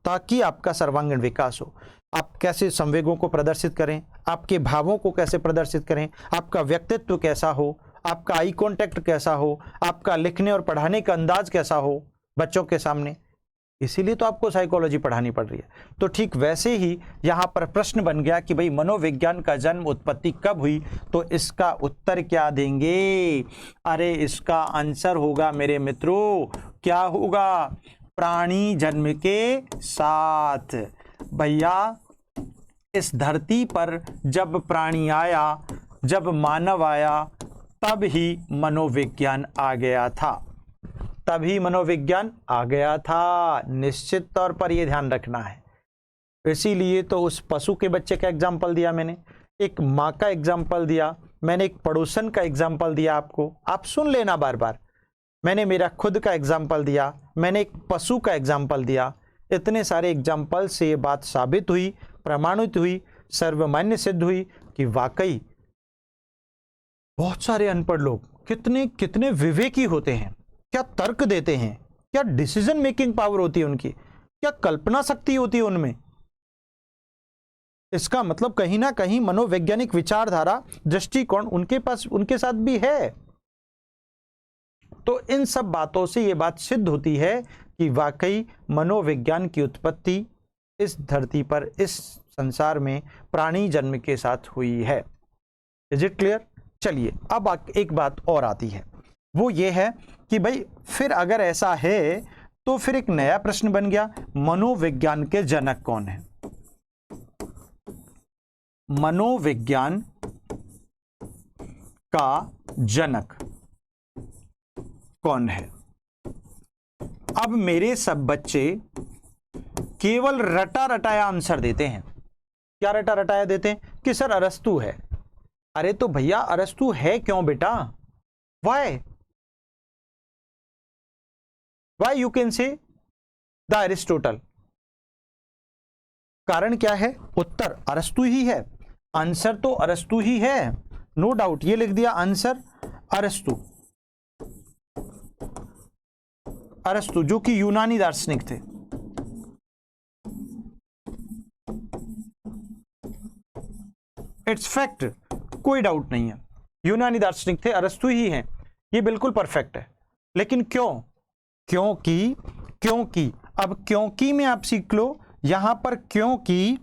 ताकि आपका सर्वांगीण विकास हो। आप कैसे संवेगों को प्रदर्शित करें, आपके भावों को कैसे प्रदर्शित करें, आपका व्यक्तित्व कैसा हो, आपका आई कांटेक्ट कैसा हो, आपका लिखने और पढ़ाने का अंदाज कैसा हो बच्चों के सामने। इसीलिए तो आपको साइकोलॉजी पढ़ानी पड़ रही है। तो ठीक वैसे ही यहाँ पर प्रश्न बन गया कि भाई मनोविज्ञान का जन्म, उत्पत्ति कब हुई, तो इसका उत्तर क्या देंगे? अरे इसका आंसर होगा मेरे मित्रों, क्या होगा? प्राणी जन्म के साथ। भैया इस धरती पर जब प्राणी आया, जब मानव आया, तब ही मनोविज्ञान आ गया था, तभी मनोविज्ञान आ गया था। निश्चित तौर पर यह ध्यान रखना है। इसीलिए तो उस पशु के बच्चे का एग्जाम्पल दिया मैंने, एक माँ का एग्जाम्पल दिया मैंने, एक पड़ोसन का एग्जाम्पल दिया आपको, आप सुन लेना बार बार। मैंने मेरा खुद का एग्जाम्पल दिया, मैंने एक पशु का एग्जाम्पल दिया। इतने सारे एग्जाम्पल से ये बात साबित हुई, प्रमाणित हुई, सर्वमान्य सिद्ध हुई कि वाकई बहुत सारे अनपढ़ लोग कितने कितने विवेकी होते हैं, क्या तर्क देते हैं, क्या डिसीजन मेकिंग पावर होती है उनकी, क्या कल्पना शक्ति होती है उनमें। इसका मतलब कहीं ना कहीं मनोवैज्ञानिक विचारधारा, दृष्टिकोण उनके पास, उनके साथ भी है। तो इन सब बातों से यह बात सिद्ध होती है कि वाकई मनोविज्ञान की उत्पत्ति इस धरती पर, इस संसार में प्राणी जन्म के साथ हुई है। Is it clear? चलिए अब एक बात और आती है, वो ये है कि भाई फिर अगर ऐसा है तो फिर एक नया प्रश्न बन गया, मनोविज्ञान के जनक कौन है? मनोविज्ञान का जनक कौन है? अब मेरे सब बच्चे केवल रटा रटाया आंसर देते हैं। क्या रटा रटाया देते हैं? कि सर अरस्तु है। अरे तो भैया अरस्तु है क्यों बेटा? Why you can say the Aristotle. कारण क्या है? उत्तर अरस्तु ही है, आंसर तो अरस्तु ही है, नो डाउट। ये लिख दिया आंसर अरस्तु, अरस्तु जो कि यूनानी दार्शनिक थे। इट्स फैक्ट, कोई डाउट नहीं है, यूनानी दार्शनिक थे, अरस्तु ही हैं, ये बिल्कुल परफेक्ट है। लेकिन क्यों? क्योंकि अब क्योंकि में आप सीख लो यहां पर, क्योंकि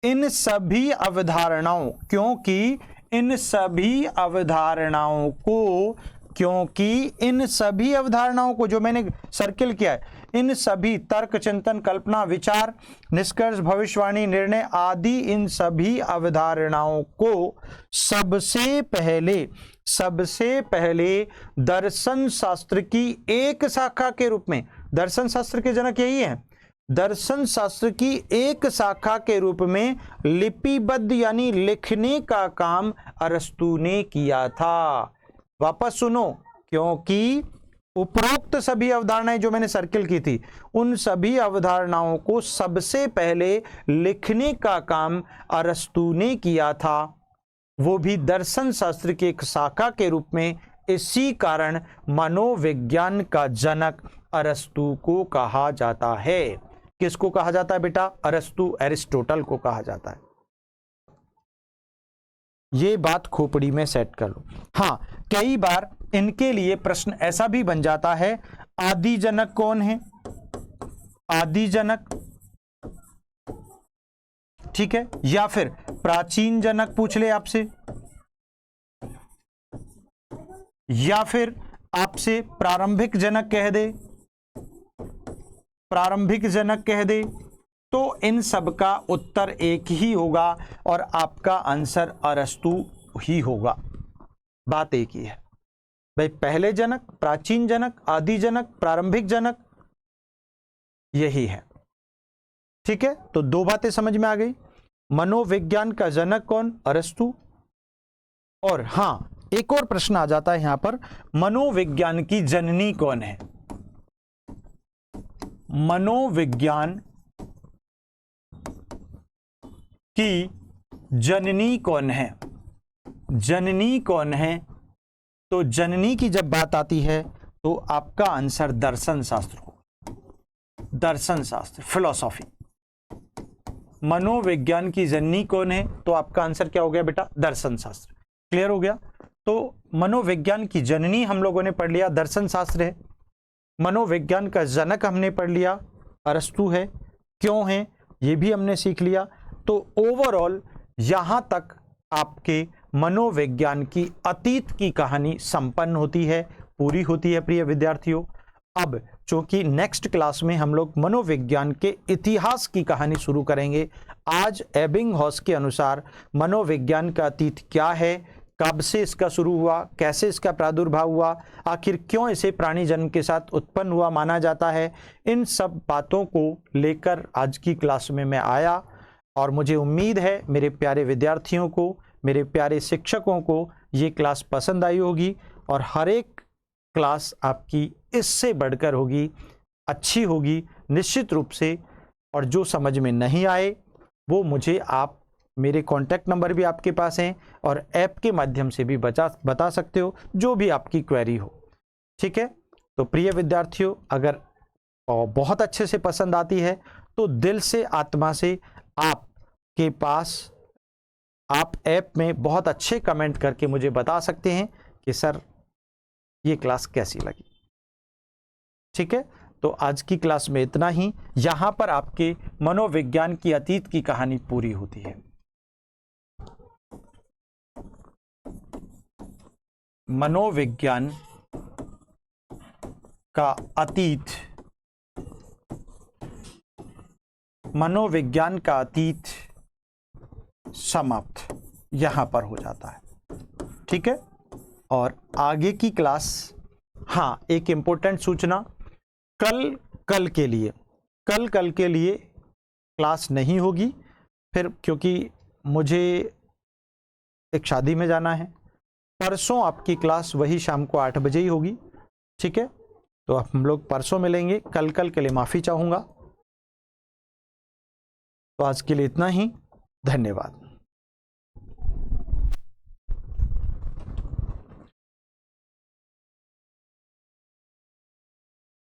इन सभी अवधारणाओं, क्योंकि इन सभी अवधारणाओं को, क्योंकि इन सभी अवधारणाओं को जो मैंने सर्किल किया है, इन सभी तर्क, चिंतन, कल्पना, विचार, निष्कर्ष, भविष्यवाणी, निर्णय आदि इन सभी अवधारणाओं को सबसे पहले दर्शन शास्त्र की एक शाखा के रूप में, दर्शन शास्त्र के जनक यही है, दर्शन शास्त्र की एक शाखा के रूप में लिपिबद्ध यानी लिखने का काम अरस्तु ने किया था। वापस सुनो, क्योंकि उपरोक्त सभी अवधारणाएं जो मैंने सर्किल की थी, उन सभी अवधारणाओं को सबसे पहले लिखने का काम अरस्तु ने किया था, वो भी दर्शन शास्त्र की एक शाखा के रूप में। इसी कारण मनोविज्ञान का जनक अरस्तु को कहा जाता है। किसको कहा जाता है बेटा? अरस्तु, एरिस्टोटल को कहा जाता है। ये बात खोपड़ी में सेट कर लो। हाँ, कई बार इनके लिए प्रश्न ऐसा भी बन जाता है, आदि जनक कौन है? आदि जनक, ठीक है, या फिर प्राचीन जनक पूछ ले आपसे, या फिर आपसे प्रारंभिक जनक कह दे, प्रारंभिक जनक कह दे, तो इन सब का उत्तर एक ही होगा और आपका आंसर अरस्तु ही होगा। बात एक ही है भाई, पहले जनक, प्राचीन जनक, आदि जनक, प्रारंभिक जनक, यही है। ठीक है, तो दो बातें समझ में आ गई। मनोविज्ञान का जनक कौन? अरस्तु। और हां, एक और प्रश्न आ जाता है यहां पर, मनोविज्ञान की जननी कौन है? मनोविज्ञान की जननी कौन है? जननी कौन है? तो जननी की जब बात आती है तो आपका आंसर दर्शन शास्त्र होगा, दर्शन शास्त्र, फिलॉसफी। मनोविज्ञान की जननी कौन है? तो आपका आंसर क्या हो गया बेटा? दर्शन शास्त्र। क्लियर हो गया? तो मनोविज्ञान की जननी हम लोगों ने पढ़ लिया, दर्शन शास्त्र है। मनोविज्ञान का जनक हमने पढ़ लिया, अरस्तु है। क्यों है ये भी हमने सीख लिया। तो ओवरऑल यहां तक आपके मनोविज्ञान की अतीत की कहानी संपन्न होती है, पूरी होती है प्रिय विद्यार्थियों। अब चूंकि नेक्स्ट क्लास में हम लोग मनोविज्ञान के इतिहास की कहानी शुरू करेंगे। आज एबिंगहॉस के अनुसार मनोविज्ञान का अतीत क्या है, कब से इसका शुरू हुआ, कैसे इसका प्रादुर्भाव हुआ, आखिर क्यों इसे प्राणी जन्म के साथ उत्पन्न हुआ माना जाता है, इन सब बातों को लेकर आज की क्लास में मैं आया। और मुझे उम्मीद है मेरे प्यारे विद्यार्थियों को, मेरे प्यारे शिक्षकों को ये क्लास पसंद आई होगी और हर एक क्लास आपकी इससे बढ़कर होगी, अच्छी होगी निश्चित रूप से। और जो समझ में नहीं आए वो मुझे आप, मेरे कॉन्टैक्ट नंबर भी आपके पास हैं और ऐप के माध्यम से भी बता सकते हो, जो भी आपकी क्वेरी हो। ठीक है, तो प्रिय विद्यार्थियों, अगर बहुत अच्छे से पसंद आती है तो दिल से, आत्मा से आपके पास आप ऐप में बहुत अच्छे कमेंट करके मुझे बता सकते हैं कि सर ये क्लास कैसी लगी। ठीक है, तो आज की क्लास में इतना ही। यहां पर आपके मनोविज्ञान की अतीत की कहानी पूरी होती है। मनोविज्ञान का अतीत, मनोविज्ञान का अतीत समाप्त यहां पर हो जाता है। ठीक है, और आगे की क्लास, हाँ एक इंपॉर्टेंट सूचना, कल के लिए क्लास नहीं होगी फिर, क्योंकि मुझे एक शादी में जाना है। परसों आपकी क्लास वही शाम को 8 बजे ही होगी। ठीक है, तो हम लोग परसों मिलेंगे। कल के लिए माफ़ी चाहूँगा। तो आज के लिए इतना ही, धन्यवाद।